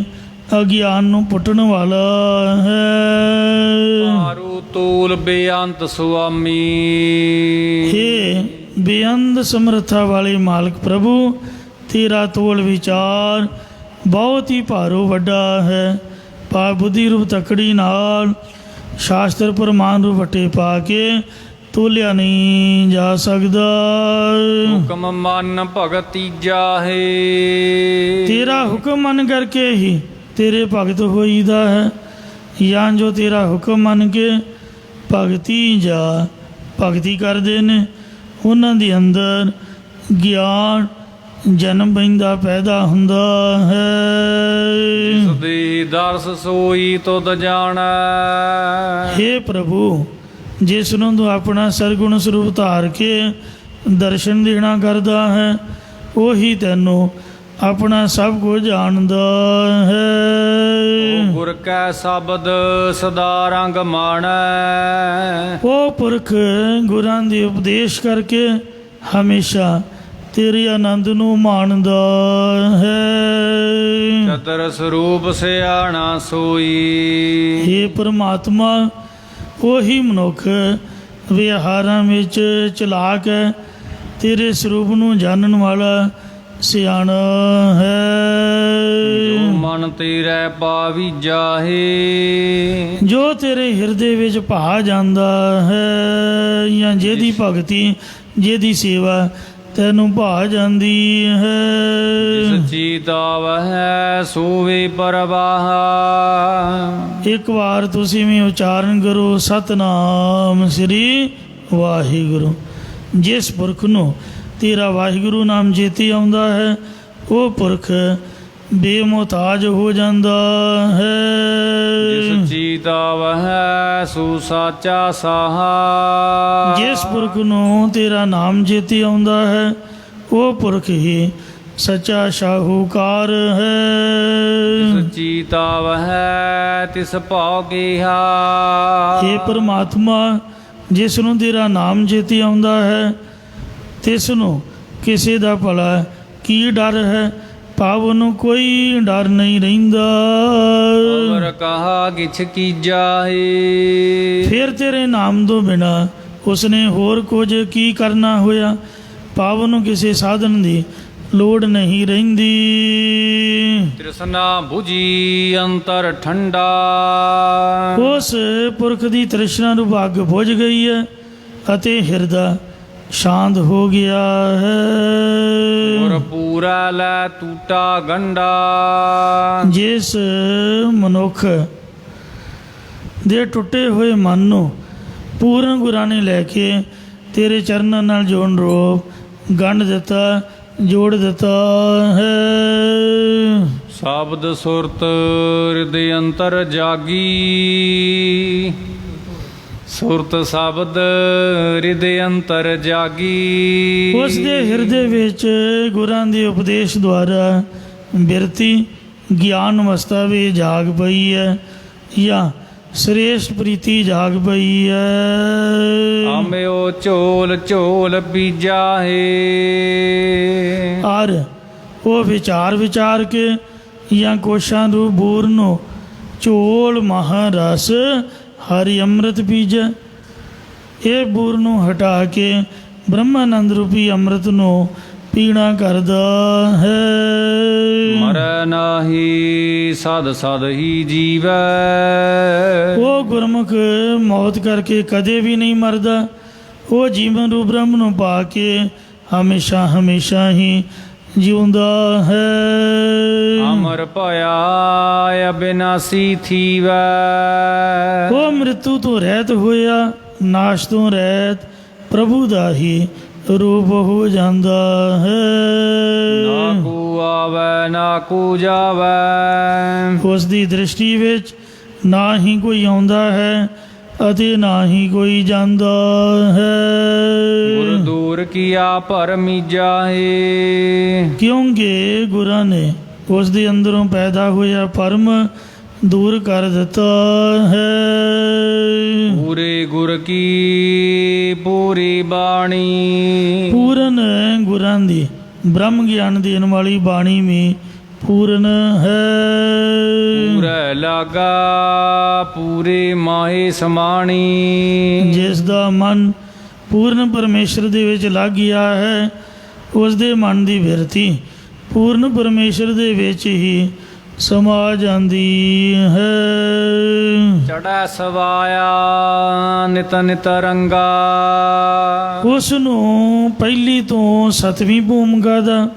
ਅਗਿਆਨ ਨੂੰ ਪੁੱਟਣ ਵਾਲਾ ਹੈ। ਮਾਰੂ ਤੂਲ ਬੇਅੰਤ ਸੁਆਮੀ। ਹੇ ਬੇਅੰਤ ਸਮਰੱਥਾ ਵਾਲੇ ਮਾਲਕ ਪ੍ਰਭੂ, ਤੇਰਾ ਤੋਲ ਵਿਚਾਰ ਬਹੁਤ ਹੀ ਭਾਰੋ ਵੱਡਾ ਹੈ। ਪਾ ਬੁੱਧੀ ਰੂਪ ਤਕੜੀ ਨਾਲ ਸ਼ਾਸਤਰ ਪ੍ਰਮਾਣ ਰੂਪ ਵੱਟੇ ਪਾ ਕੇ ਤੋਲਿਆ ਨਹੀਂ ਜਾ ਸਕਦਾ। ਹੁਕਮ ਮਨ ਭਗਤੀ ਜਾਹੇ। ਤੇਰਾ ਹੁਕਮ ਮੰਨ ਕਰਕੇ ਹੀ ਤੇਰੇ ਭਗਤ ਹੋਈਦਾ ਹੈ, ਜਾਂ ਜੋ ਤੇਰਾ ਹੁਕਮ ਮੰਨ ਕੇ ਭਗਤੀ ਕਰਦੇ ਨੇ ਉਹਨਾਂ ਦੇ ਅੰਦਰ ਗਿਆਨ ਜਨਮ ਪੈਂਦਾ ਪੈਦਾ ਹੁੰਦਾ ਹੈ। ਜਿਸ ਦੀ ਦਰਸ ਸੋਈ ਤੁਧ ਜਾਣੈ। ਹੇ ਪ੍ਰਭੂ, ਜਿਸ ਨੂੰ ਤੂੰ ਆਪਣਾ ਸਰਗੁਣ ਸਰੂਪ ਧਾਰ ਕੇ ਦਰਸ਼ਨ ਦੇਣਾ ਕਰਦਾ ਹੈ, ਉਹੀ ਤੈਨੂੰ ਆਪਣਾ ਸਭ ਕੁਝ ਜਾਣਦਾ ਹੈ। ਗੁਰ ਕੈ ਸ਼ਬਦ ਸਦਾ ਰੰਗ ਮਾਣੈ। ਉਹ ਪੁਰਖ ਗੁਰਾਂ ਦੇ ਉਪਦੇਸ਼ ਕਰਕੇ ਹਮੇਸ਼ਾ ਤੇਰੇ ਆਨੰਦ ਨੂੰ ਮਾਣਦਾ ਹੈ। ਚਤਰ ਸਰੂਪ ਸਿਆਣਾ ਸੋਈ। ਹੇ ਪਰਮਾਤਮਾ, ਉਹੀ ਮਨੁੱਖ ਵਿਹਾਰਾਂ ਵਿੱਚ ਚਲਾਕ ਹੈ, ਤੇਰੇ ਸਰੂਪ ਨੂੰ ਜਾਣਨ ਵਾਲਾ ਸਿਆਣਾ ਜੋ ਹੈ। ਮਨ ਤੇਰੇ ਪਾਵੀਜਾ ਹੈ। ਜੋ ਤੇਰੇ ਹਿਰਦੇ ਵਿੱਚ ਭਾ ਜਾਂਦਾ ਹੈ, ਜਾਂ ਜਿਹਦੀ ਭਗਤੀ ਜਿਹਦੀ ਸੇਵਾ ਤੈਨੂੰ ਭਾ ਜਾਂਦੀ ਹੈ। ਜਿਸ ਚੀਤਾਵ ਹੈ ਸੋਵੇ ਪਰਵਾਹ। ਇੱਕ ਵਾਰ ਤੁਸੀਂ ਵੀ ਉਚਾਰਨ ਕਰੋ, ਸਤਨਾਮ ਸ੍ਰੀ ਵਾਹਿਗੁਰੂ। ਜਿਸ ਪੁਰਖ ਨੂੰ ਤੇਰਾ ਵਾਹਿਗੁਰੂ ਨਾਮ ਚੇਤੇ ਆਉਂਦਾ ਹੈ, ਉਹ ਪੁਰਖ ਬੇਮੁਹਤਾਜ ਹੋ ਜਾਂਦਾ ਹੈ। ਜਿਸ ਚੀਤਾਵ ਹੈ ਸੋ ਸਾਚਾ ਸਾਹਾ। ਜਿਸ ਪੁਰਖ ਨੂੰ ਤੇਰਾ ਨਾਮ ਚੇਤੇ ਆਉਂਦਾ ਹੈ, ਉਹ ਪੁਰਖ ਹੀ ਸੱਚਾ ਸ਼ਾਹੂਕਾਰ ਹੈ। ਜਿਸ ਚੀਤਾਵ ਹੈ ਤਿਸ ਭਾਉ ਕੀਹਾ। ਹੇ ਪਰਮਾਤਮਾ, ਜਿਸ ਨੂੰ ਤੇਰਾ ਨਾਮ ਚੇਤੇ ਆਉਂਦਾ ਹੈ, ਤਿਸ ਨੂੰ ਕਿਸੇ ਦਾ ਭਲਾ ਕੀ ਡਰ ਹੈ, ਭਾਵ ਉਹਨੂੰ ਕੋਈ ਡਰ ਨਹੀਂ ਰਹਿੰਦਾ। ਅਵਰ ਕਹਾ ਕਿਛ ਕੀਜਾ ਹੈ। ਫਿਰ ਤੇਰੇ ਨਾਮ ਤੋਂ ਬਿਨਾ ਉਸਨੇ ਹੋਰ ਕੁਝ ਕੀ ਕਰਨਾ ਹੋਇਆ, ਭਾਵ ਉਹਨੂੰ ਕਿਸੇ ਸਾਧਨ ਦੀ ਲੋੜ ਨਹੀਂ ਰਹਿੰਦੀ। ਤ੍ਰਿਸ਼ਨਾ 부ਜੀ ਅੰਤਰ ਠੰਡਾ। ਉਸ ਪੁਰਖ ਦੀ ਤ੍ਰਿਸ਼ਨਾ ਨੂੰ ਅੱਗ ਬੁਝ ਗਈ ਹੈ ਅਤੇ ਹਿਰਦਾ ਸ਼ਾਂਤ ਹੋ ਗਿਆ ਗੁਰ ਹੈ। ਪੂਰਾ ਲੈ ਟੂਟਾ ਗੰਡਾ। ਜਿਸ ਮਨੁੱਖ ਦੇ ਟੁੱਟੇ ਹੋਏ ਮਨ ਨੂੰ ਪੂਰਨ ਗੁਰਾਂ ਨੇ ਲੈ ਕੇ ਤੇਰੇ ਚਰਨਾਂ ਨਾਲ ਜੋੜ ਰੂਪ ਗੰਢ ਦਿੱਤਾ, ਜੋੜ ਦਿੱਤਾ ਹੈ। ਸ਼ਬਦ ਸੁਰਤ ਹਿਰਦੇ ਅੰਤਰ ਜਾਗੀ। ਸੁਰਤ ਸ਼ਬਦ ਹਿਰਦੇ ਅੰਤਰ ਜਾਗੀ। ਉਸ ਦੇ ਹਿਰਦੇ ਵਿੱਚ ਗੁਰਾਂ ਦੇ ਉਪਦੇਸ਼ ਦੁਆਰਾ ਬਿਰਤੀ ਗਿਆਨ ਅਵਸਥਾ ਵੀ ਜਾਗ ਪਈ ਹੈ, ਜਾਂ ਸ੍ਰੇਸ਼ਟ ਪ੍ਰੀਤੀ ਜਾਗ ਪਈ ਹੈ। ਆਮਿਓ ਝੋਲ ਝੋਲ ਬੀਜਾ ਹੈ। ਔਰ ਉਹ ਵਿਚਾਰ ਕੇ ਜਾਂ ਕੋਸ਼ਾਂ ਨੂੰ ਬੂਰ ਨੂੰ ਝੋਲ ਮਹਾਰਸ ਹਰਿ ਅੰਮ੍ਰਿਤ ਪੀਜੈ। ਇਹ ਬੂਰ ਨੂੰ ਹਟਾ ਕੇ ਬ੍ਰਹਮਾਨੰਦ ਰੂਪੀ ਅੰਮ੍ਰਿਤ ਨੂੰ ਪੀਣਾ ਕਰਦਾ ਹੈ। ਮਰੈ ਨਾਹੀ ਸਦ ਸਦ ਹੀ ਜੀਵੈ। ਉਹ ਗੁਰਮੁਖ ਮੌਤ ਕਰਕੇ ਕਦੇ ਵੀ ਨਹੀਂ ਮਰਦਾ। ਉਹ ਜੀਵਨ ਰੂਪ ਬ੍ਰਹਮ ਨੂੰ ਪਾ ਕੇ ਹਮੇਸ਼ਾ ਹਮੇਸ਼ਾ ਹੀ ਜਿਉਂਦਾ ਹੈ। ਅਮਰ ਭਇਆ ਅਬਿਨਾਸੀ ਥੀਵੈ। ਉਹ ਮ੍ਰਿਤੂ ਤੋਂ ਰਹਿਤ ਹੋਇਆ, ਨਾਸ਼ ਤੋਂ ਰਹਿਤ ਪ੍ਰਭੂ ਦਾ ਹੀ ਰੂਪ ਹੋ ਜਾਂਦਾ ਹੈ। ਨਾ ਕੋ ਆਵੈ ਨਾ ਕੋ ਜਾਵੈ। ਉਸ ਦੀ ਦ੍ਰਿਸ਼ਟੀ ਵਿੱਚ ਨਾ ਹੀ ਕੋਈ ਆਉਂਦਾ ਹੈ ਅਤੇ ਨਾ ਹੀ ਕੋਈ ਜਾਂਦਾ ਗੁਰ ਹੈ, ਦੂਰ ਕੀਆ ਭਰਮੀਜਾ ਹੈ। ਕਿਉਂਕਿ ਗੁਰਾਂ ਨੇ ਉਸ ਦੇ ਅੰਦਰੋਂ ਪੈਦਾ ਹੋਇਆ ਭਰਮ ਦੂਰ ਕਰ ਦਿੱਤਾ ਹੈ। ਪੂਰੇ ਗੁਰ ਕੀ ਪੂਰੀ ਬਾਣੀ। ਪੂਰਨ ਗੁਰਾਂ ਦੀ ਬ੍ਰਹਮ ਗਿਆਨ ਦੇਣ ਵਾਲੀ ਬਾਣੀ ਵੀ ਪੂਰਨ ਹੈ। ਪੂਰੇ ਲਾਗਾ ਪੂਰੇ ਮਾਹੇ ਸਮਾਣੀ। ਜਿਸ ਦਾ ਮਨ ਪੂਰਨ ਪਰਮੇਸ਼ਰ ਦੇ ਵਿੱਚ ਲੱਗ ਗਿਆ ਹੈ, ਉਸ ਦੇ ਮਨ ਦੀ ਬਿਰਤੀ ਪੂਰਨ ਪਰਮੇਸ਼ਰ ਦੇ ਵਿੱਚ ਹੀ ਸਮਾ ਜਾਂਦੀ ਹੈ। ਚੜ੍ਹੈ ਸਵਾਇਆ ਨਿਤ ਨਿਤ ਰੰਗਾ। ਉਸ ਨੂੰ ਪਹਿਲੀ ਤੋਂ ਸਤਵੀਂ ਭੂਮਿਕਾ ਦਾ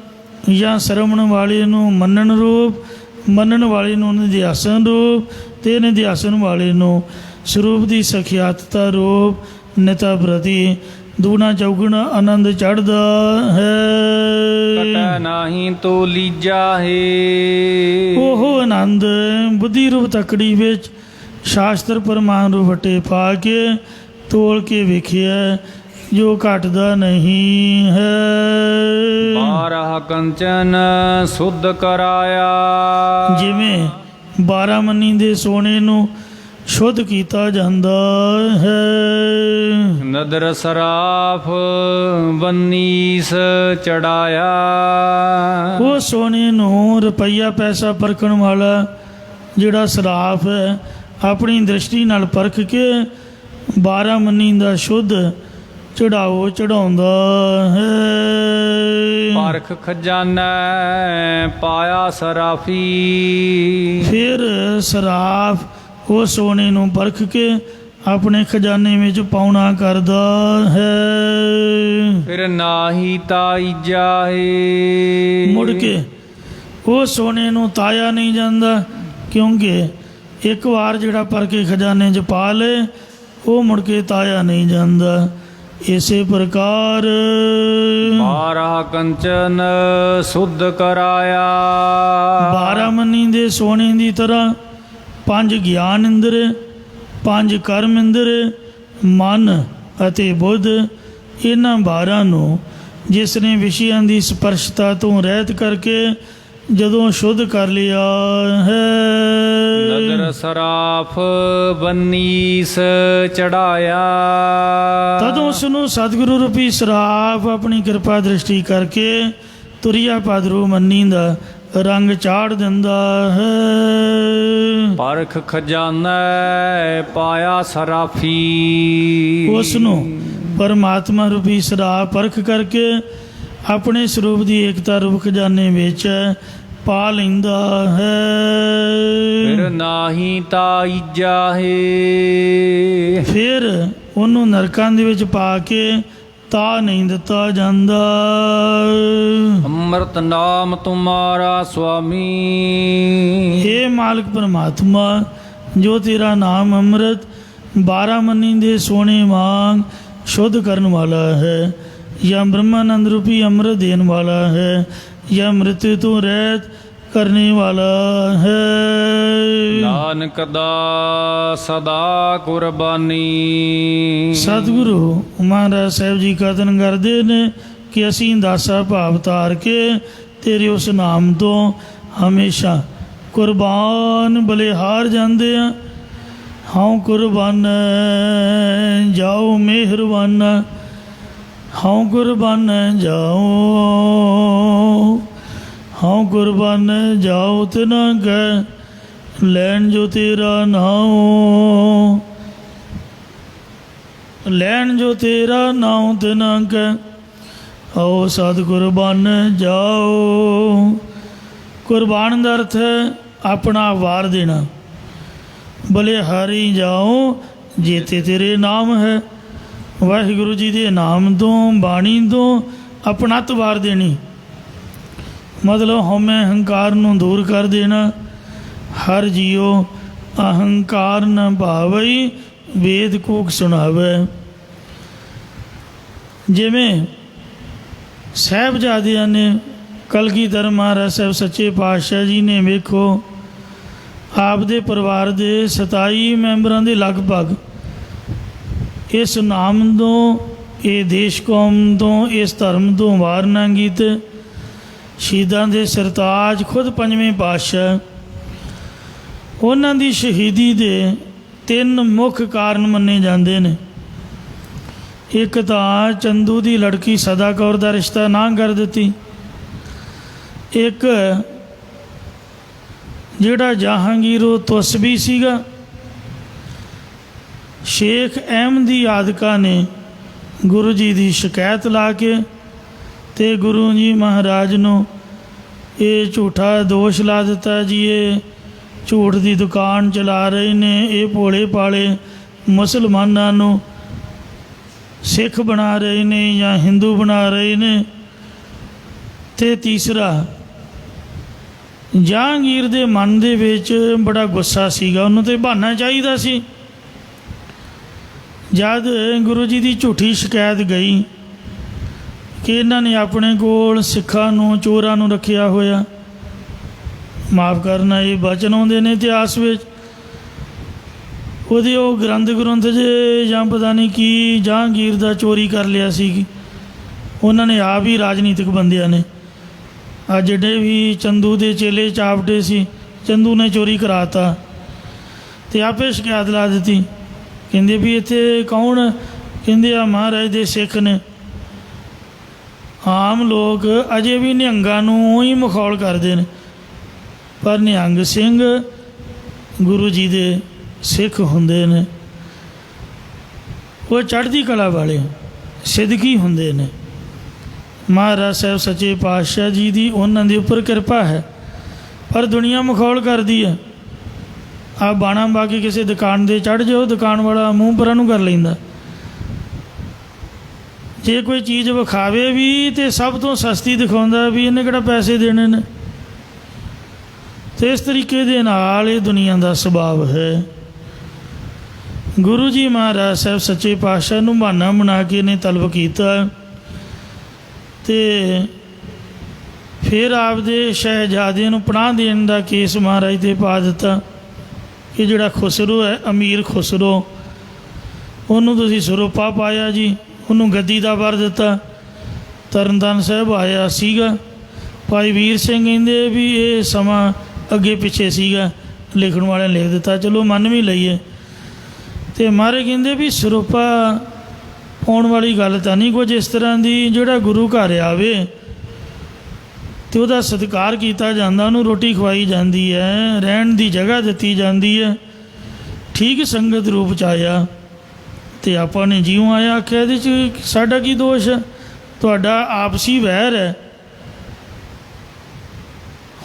ਜਾਂ ਸਰਵਣ ਵਾਲੇ ਨੂੰ ਮੰਨਣ ਰੂਪ, ਮੰਨਣ ਵਾਲੇ ਨੂੰ ਨਿਧਿਆਸਨ ਰੂਪ ਤੇ ਨਿਧਿਆਸਨ ਵਾਲੇ ਨੂੰ ਸਰੂਪ ਦੀ ਸਖਿਆਤਤਾ ਰੂਪ ਨਿਤਾ ਪ੍ਰਤੀ ਦੂਣਾ ਚੌਗੁਣਾ ਆਨੰਦ ਚੜ੍ਹਦਾ ਕਟੈ ਹੈ। ਨਾਹੀ ਤੋ ਲੀਜਾ ਹੈ। ਉਹ ਆਨੰਦ ਬੁੱਧੀ ਰੂਪ ਤਕੜੀ ਵਿੱਚ ਸ਼ਾਸਤਰ ਪ੍ਰਮਾਣ ਰੂਪ ਵਟੇ ਪਾ ਕੇ ਤੋਲ ਕੇ ਵੇਖਿਆ, ਜੋ ਘਟਦਾ ਨਹੀਂ ਹੈ। ਬਾਰਹ ਕੰਚਨ ਸੁਧ ਕਰਾਇਆ। ਜਿਵੇਂ 12 ਮੰਨੀ ਦੇ ਸੋਨੇ ਨੂੰ ਸ਼ੁੱਧ ਕੀਤਾ ਜਾਂਦਾ ਹੈ। ਨਦਰ ਸਰਾਫ ਬੰਨੀਸ ਚੜਾਇਆ। ਉਹ ਸੋਨੇ ਨੂੰ ਰੁਪਈਆ ਪੈਸਾ ਪਰਖਣ ਵਾਲਾ ਜਿਹੜਾ ਸਰਾਫ ਹੈ, ਆਪਣੀ ਦ੍ਰਿਸ਼ਟੀ ਨਾਲ ਪਰਖ ਕੇ 12 ਮੰਨੀ ਦਾ ਸ਼ੁੱਧ ਚੜਾਓ ਚੜਾਉਂਦਾ ਹੈ। ਪਰਖ ਖਜ਼ਾਨਾ ਪਾਇਆ ਸਰਾਫੀ। ਫਿਰ ਸਰਾਫ ਉਹ ਸੋਨੇ ਨੂੰ ਪਰਖ ਕੇ ਆਪਣੇ ਖਜ਼ਾਨੇ ਵਿੱਚ ਪਾਉਣਾ ਕਰਦਾ ਹੈ। ਫਿਰ ਨਾਹੀ ਤਾਈਜਾ ਹੈ। ਮੁੜ ਕੇ ਉਹ ਸੋਨੇ ਨੂੰ ਤਾਇਆ ਨਹੀਂ ਜਾਂਦਾ, ਕਿਉਂਕਿ ਇੱਕ ਵਾਰ ਜਿਹੜਾ ਭਰ ਕੇ ਖਜ਼ਾਨੇ 'ਚ ਪਾ ਲੇ ਉਹ ਮੁੜ ਕੇ ਤਾਇਆ ਨਹੀਂ ਜਾਂਦਾ। ਇਸੇ ਪ੍ਰਕਾਰ 12 ਕੰਚਨ ਸੁਧ ਕਰਾਇਆ। 12 ਮੰਨੀ ਦੇ ਸੋਨੇ ਦੀ ਤਰ੍ਹਾਂ 5 ਗਿਆਨ ਇੰਦਰ, 5 ਕਰਮ ਇੰਦਰ, ਮਨ ਅਤੇ ਬੁੱਧ, ਇਹਨਾਂ 12 ਨੂੰ ਜਿਸ ਨੇ ਵਿਸ਼ਿਆਂ ਦੀ ਸਪਰਸ਼ਤਾ ਤੋਂ ਰਹਿਤ ਕਰਕੇ ਜਦੋਂ ਸ਼ੁੱਧ ਕਰ ਲਿਆ ਹੈ। ਨਦਰ ਸਰਾਫ ਬੰਨੀਸ ਚੜਾਇਆ। ਤਦੋਂ ਉਸ ਨੂੰ ਸਤਿਗੁਰੂ ਰੂਪੀ ਸਰਾਫ ਆਪਣੀ ਕਿਰਪਾ ਦ੍ਰਿਸ਼ਟੀ ਕਰਕੇ ਤੁਰਿਆ ਪਾਦਰੂ ਮੰਨੀ ਦਾ ਰੰਗ ਚਾੜ ਦਿੰਦਾ ਹੈ। ਪਰਖ ਖਜ਼ਾਨਾ ਪਾਇਆ ਸਰਾਫੀ। ਉਸ ਨੂੰ ਪਰਮਾਤਮਾ ਰੂਪੀ ਸਰਾਫ ਪਰਖ ਕਰਕੇ ਆਪਣੇ ਸਰੂਪ ਦੀ ਏਕਤਾ ਰੂਪ ਖਜ਼ਾਨੇ ਵਿੱਚ ਪਾ ਲੈਂਦਾ ਹੈ। ਫਿਰ ਨਾਹੀ ਤਾਈਜਾ ਹੈ। ਫਿਰ ਉਹਨੂੰ ਨਰਕਾਂ ਦੇ ਵਿੱਚ ਪਾ ਕੇ ਤਾ ਨਹੀਂ ਦਿੱਤਾ ਜਾਂਦਾ। ਅੰਮ੍ਰਿਤ ਨਾਮ ਤੁਮਾਰਾ ਸੁਆਮੀ। हे ਮਾਲਕ ਪਰਮਾਤਮਾ, ਜੋ ਤੇਰਾ ਨਾਮ ਅੰਮ੍ਰਿਤ 12 ਮੰਨੀ ਦੇ ਸੋਨੇ ਵਾਂਗ ਸ਼ੁੱਧ ਕਰਨ ਵਾਲਾ ਹੈ, ਜਾਂ ਬ੍ਰਹਮਾਨੰਦ ਰੂਪੀ ਅੰਮ੍ਰਿਤ ਦੇਣ ਵਾਲਾ ਹੈ, ਜਾਂ ਮ੍ਰਿਤਯੂ ਤੋਂ ਰਹਿਤ ਕਰਨੇ ਵਾਲਾ ਹੈ। ਨਾਨਕ ਦਾ ਸਦਾ ਕੁਰਬਾਨੀ। ਸਤਿਗੁਰੂ ਮਹਾਰਾਜ ਸਾਹਿਬ ਜੀ ਕਥਨ ਕਰਦੇ ਨੇ ਕਿ ਅਸੀਂ ਦਾਸਾ ਭਾਵ ਧਾਰ ਕੇ ਤੇਰੇ ਉਸ ਨਾਮ ਤੋਂ ਹਮੇਸ਼ਾ ਕੁਰਬਾਨ ਬਲਿਹਾਰ ਜਾਂਦੇ ਆ। ਹਉ ਕੁਰਬਾਨ ਜਾਓ ਮਿਹਰਬਾਨ, ਹਉ ਕੁਰਬਾਨ ਜਾਓ, ਹਉ ਕੁਰਬਾਨ ਜਾਓ ਤਿਨਾ ਕੈ ਲੈਣ ਜੋ ਤੇਰਾ ਨਾਉ, ਲੈਣ ਜੋ ਤੇਰਾ ਨਾਉ ਤਿਨਾ ਕੈ ਆਓ ਸਤ ਕੁਰਬਾਨ ਜਾਓ। ਕੁਰਬਾਨ ਦਾ ਅਰਥ ਹੈ ਆਪਣਾ ਵਾਰ ਦੇਣਾ। ਬਲਿਹਾਰੀ ਜਾਓ ਜੇਤੇ ਤੇਰੇ ਨਾਮ ਹੈ। ਵਾਹਿਗੁਰੂ ਜੀ ਦੇ ਨਾਮ ਤੋਂ ਬਾਣੀ ਤੋਂ ਆਪਣਤ ਵਾਰ ਦੇਣੀ, ਮਤਲਬ ਹਉਮੈ ਹੰਕਾਰ ਨੂੰ ਦੂਰ ਕਰ ਦੇਣਾ। ਹਰ ਜੀਓ ਅਹੰਕਾਰ ਨ ਭਾਵਈ ਵੇਦ ਕੂਕ ਸੁਣਾਵੇ। ਜਿਵੇਂ ਸਾਹਿਬਜ਼ਾਦਿਆਂ ਨੇ ਕਲਗੀਧਰ ਮਹਾਰਾਜ ਸਾਹਿਬ ਸੱਚੇ ਪਾਤਸ਼ਾਹ ਜੀ ਨੇ ਵੇਖੋ ਆਪਦੇ ਪਰਿਵਾਰ ਦੇ 27 ਮੈਂਬਰਾਂ ਦੇ ਲਗਭਗ ਇਸ ਨਾਮ ਤੋਂ, ਇਹ ਦੇਸ਼ ਕੌਮ ਤੋਂ, ਇਸ ਧਰਮ ਤੋਂ ਵਾਰ ਨਾ ਕੀਤੇ। ਸ਼ਹੀਦਾਂ ਦੇ ਸਰਤਾਜ ਖੁਦ 5ਵੇਂ ਪਾਤਸ਼ਾਹ, ਉਹਨਾਂ ਦੀ ਸ਼ਹੀਦੀ ਦੇ 3 ਮੁੱਖ ਕਾਰਨ ਮੰਨੇ ਜਾਂਦੇ ਨੇ। ਇੱਕ ਤਾਂ ਚੰਦੂ ਦੀ ਲੜਕੀ ਸਦਾ ਕੌਰ ਦਾ ਰਿਸ਼ਤਾ ਨਾ ਕਰ ਦਿੱਤੀ। ਇੱਕ ਜਿਹੜਾ ਜਹਾਂਗੀਰ ਉਹ ਤੁਸਬੀ ਸੀਗਾ। ਸ਼ੇਖ ਅਹਿਮਦੀ ਆਦਿਕਾ ਨੇ ਗੁਰੂ ਜੀ ਦੀ ਸ਼ਿਕਾਇਤ ਲਾ ਕੇ ਤੇ ਗੁਰੂ ਜੀ ਮਹਾਰਾਜ ਨੂੰ ਇਹ ਝੂਠਾ ਦੋਸ਼ ਲਾ ਦਿੱਤਾ ਜੀ, ਇਹ ਝੂਠ ਦੀ ਦੁਕਾਨ ਚਲਾ ਰਹੇ ਨੇ, ਇਹ ਭੋਲੇ ਭਾਲੇ ਮੁਸਲਮਾਨਾਂ ਨੂੰ ਸਿੱਖ ਬਣਾ ਰਹੇ ਨੇ ਜਾਂ ਹਿੰਦੂ ਬਣਾ ਰਹੇ ਨੇ। ਤੇ ਤੀਸਰਾ, ਜਹਾਂਗੀਰ ਦੇ ਮਨ ਦੇ ਵਿੱਚ ਬੜਾ ਗੁੱਸਾ ਸੀਗਾ, ਉਹਨੂੰ ਤੇ ਬਹਾਨਾ ਚਾਹੀਦਾ ਸੀ। ਜਦ ਗੁਰੂ ਜੀ ਦੀ ਝੂਠੀ ਸ਼ਿਕਾਇਤ ਗਈ ਕਿ ਇਹਨਾਂ ਨੇ ਆਪਣੇ ਕੋਲ ਸਿੱਖਾਂ ਨੂੰ, ਚੋਰਾਂ ਨੂੰ ਰੱਖਿਆ ਹੋਇਆ, ਮਾਫ ਕਰਨਾ ਇਹ ਬਚਨ ਆਉਂਦੇ ਨੇ ਇਤਿਹਾਸ ਵਿੱਚ, ਉਹਦੇ ਉਹ ਗ੍ਰੰਥ ਜੇ ਜਾਂ ਪਤਾ ਨਹੀਂ ਕੀ ਜਹਾਂਗੀਰ ਦਾ ਚੋਰੀ ਕਰ ਲਿਆ ਸੀ। ਉਹਨਾਂ ਨੇ ਆਪ ਹੀ ਰਾਜਨੀਤਿਕ ਬੰਦਿਆਂ ਨੇ, ਆ ਜਿਹੜੇ ਵੀ ਚੰਦੂ ਦੇ ਚੇਲੇ ਚਾਪਟੇ ਸੀ, ਚੰਦੂ ਨੇ ਚੋਰੀ ਕਰਾਤਾ। ਤੇ ਆਪੇ ਸ਼ਿਕਾਇਤ ਲਾ ਦਿੱਤੀ। ਕਹਿੰਦੇ ਵੀ ਇੱਥੇ ਕੌਣ? ਕਹਿੰਦੇ ਆ ਮਹਾਰਾਜ ਦੇ ਸਿੱਖ ਨੇ। ਆਮ ਲੋਕ ਅਜੇ ਵੀ ਨਿਹੰਗਾਂ ਨੂੰ ਹੀ ਮਖੌਲ ਕਰਦੇ ਨੇ, ਪਰ ਨਿਹੰਗ ਸਿੰਘ ਗੁਰੂ ਜੀ ਦੇ ਸਿੱਖ ਹੁੰਦੇ ਨੇ। ਉਹ ਚੜ੍ਹਦੀ ਕਲਾ ਵਾਲੇ ਸਿੱਧਕੀ ਹੁੰਦੇ ਨੇ। ਮਹਾਰਾਜ ਸਾਹਿਬ ਸੱਚੇ ਪਾਤਸ਼ਾਹ ਜੀ ਦੀ ਉਹਨਾਂ ਦੇ ਉੱਪਰ ਕਿਰਪਾ ਹੈ, ਪਰ ਦੁਨੀਆ ਮਖੌਲ ਕਰਦੀ ਹੈ। ਆ ਬਾਣਾ ਪਾ ਕੇ ਕਿਸੇ ਦੁਕਾਨ 'ਤੇ ਚੜ੍ਹ ਜਾਓ, ਦੁਕਾਨ ਵਾਲਾ ਮੂੰਹ ਪਰਾਂ ਨੂੰ ਕਰ ਲੈਂਦਾ। ਜੇ ਕੋਈ ਚੀਜ਼ ਵਿਖਾਵੇ ਵੀ ਤਾਂ ਸਭ ਤੋਂ ਸਸਤੀ ਦਿਖਾਉਂਦਾ, ਵੀ ਇਹਨੇ ਕਿਹੜਾ ਪੈਸੇ ਦੇਣੇ ਨੇ। ਅਤੇ ਇਸ ਤਰੀਕੇ ਦੇ ਨਾਲ ਇਹ ਦੁਨੀਆ ਦਾ ਸੁਭਾਅ ਹੈ। ਗੁਰੂ ਜੀ ਮਹਾਰਾਜ ਸਾਹਿਬ ਸੱਚੇ ਪਾਤਸ਼ਾਹ ਨੂੰ ਬਹਾਨਾ ਬਣਾ ਕੇ ਇਹਨੇ ਤਲਬ ਕੀਤਾ, ਅਤੇ ਫਿਰ ਆਪਦੇ ਸ਼ਹਿਜ਼ਾਦੇ ਨੂੰ ਪਨਾਹ ਦੇਣ ਦਾ ਕੇਸ ਮਹਾਰਾਜ 'ਤੇ ਪਾ ਦਿੱਤਾ ਕਿ ਜਿਹੜਾ ਖੁਸਰੋ ਹੈ, ਅਮੀਰ ਖੁਸਰੋ, ਉਹਨੂੰ ਤੁਸੀਂ ਸਰੋਪਾ ਪਾਇਆ ਜੀ, ਉਹਨੂੰ ਗੱਦੀ ਦਾ ਵਰ ਦਿੱਤਾ। ਤਰਨਤਾਰਨ ਸਾਹਿਬ ਆਇਆ ਸੀਗਾ, ਭਾਈ ਵੀਰ ਸਿੰਘ ਕਹਿੰਦੇ ਵੀ ਇਹ ਸਮਾਂ ਅੱਗੇ ਪਿੱਛੇ ਸੀਗਾ, ਲਿਖਣ ਵਾਲਿਆਂ ਨੇ ਲਿਖ ਦਿੱਤਾ, ਚਲੋ ਮੰਨ ਵੀ ਲਈਏ। ਅਤੇ ਮਹਾਰਾਜ ਕਹਿੰਦੇ ਵੀ ਸਰੋਪਾ ਪਾਉਣ ਵਾਲੀ ਗੱਲ ਤਾਂ ਨਹੀਂ ਕੁਝ ਇਸ ਤਰ੍ਹਾਂ ਦੀ। ਜਿਹੜਾ ਗੁਰੂ ਘਰ ਆਵੇ ਅਤੇ ਉਹਦਾ ਸਤਿਕਾਰ ਕੀਤਾ ਜਾਂਦਾ, ਉਹਨੂੰ ਰੋਟੀ ਖਵਾਈ ਜਾਂਦੀ ਹੈ, ਰਹਿਣ ਦੀ ਜਗ੍ਹਾ ਦਿੱਤੀ ਜਾਂਦੀ ਹੈ, ਠੀਕ ਸੰਗਤ ਰੂਪ 'ਚ ਆਇਆ ਅਤੇ ਆਪਾਂ ਨੇ ਜਿਉਂ ਆਇਆ ਆਖਿਆ, ਇਹਦੇ 'ਚ ਸਾਡਾ ਕੀ ਦੋਸ਼ ਹੈ? ਤੁਹਾਡਾ ਆਪਸੀ ਵੈਰ ਹੈ।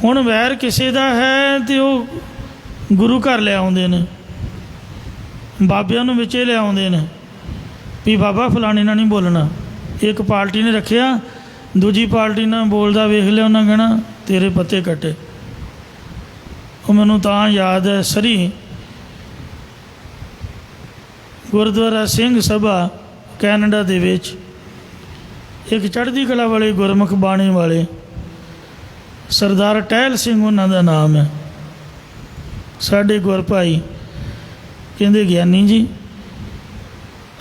ਹੁਣ ਵੈਰ ਕਿਸੇ ਦਾ ਹੈ ਅਤੇ ਉਹ ਗੁਰੂ ਘਰ ਲੈ ਆਉਂਦੇ ਨੇ, ਬਾਬਿਆਂ ਨੂੰ ਵਿੱਚੇ ਲਿਆਉਂਦੇ ਨੇ ਵੀ ਬਾਬਾ ਫਲਾਣੇ ਨਾਲ ਨਹੀਂ ਬੋਲਣਾ। ਇੱਕ ਪਾਰਟੀ ਨੇ ਰੱਖਿਆ, ਦੂਜੀ ਪਾਰਟੀ ਨਾਲ ਬੋਲਦਾ ਵੇਖ ਲਿਆ, ਉਹਨਾਂ ਕਹਿਣਾ ਤੇਰੇ ਪੱਤੇ ਕੱਟੇ। ਉਹ ਮੈਨੂੰ ਤਾਂ ਯਾਦ ਹੈ, ਸਰੀ ਗੁਰਦੁਆਰਾ ਸਿੰਘ ਸਭਾ ਕੈਨੇਡਾ ਦੇ ਵਿੱਚ ਇੱਕ ਚੜ੍ਹਦੀ ਕਲਾ ਵਾਲੇ ਗੁਰਮੁਖ ਬਾਣੀ ਵਾਲੇ ਸਰਦਾਰ ਟਹਿਲ ਸਿੰਘ ਉਹਨਾਂ ਦਾ ਨਾਮ ਹੈ, ਸਾਡੇ ਗੁਰ ਭਾਈ ਕਹਿੰਦੇ ਗਿਆਨੀ ਜੀ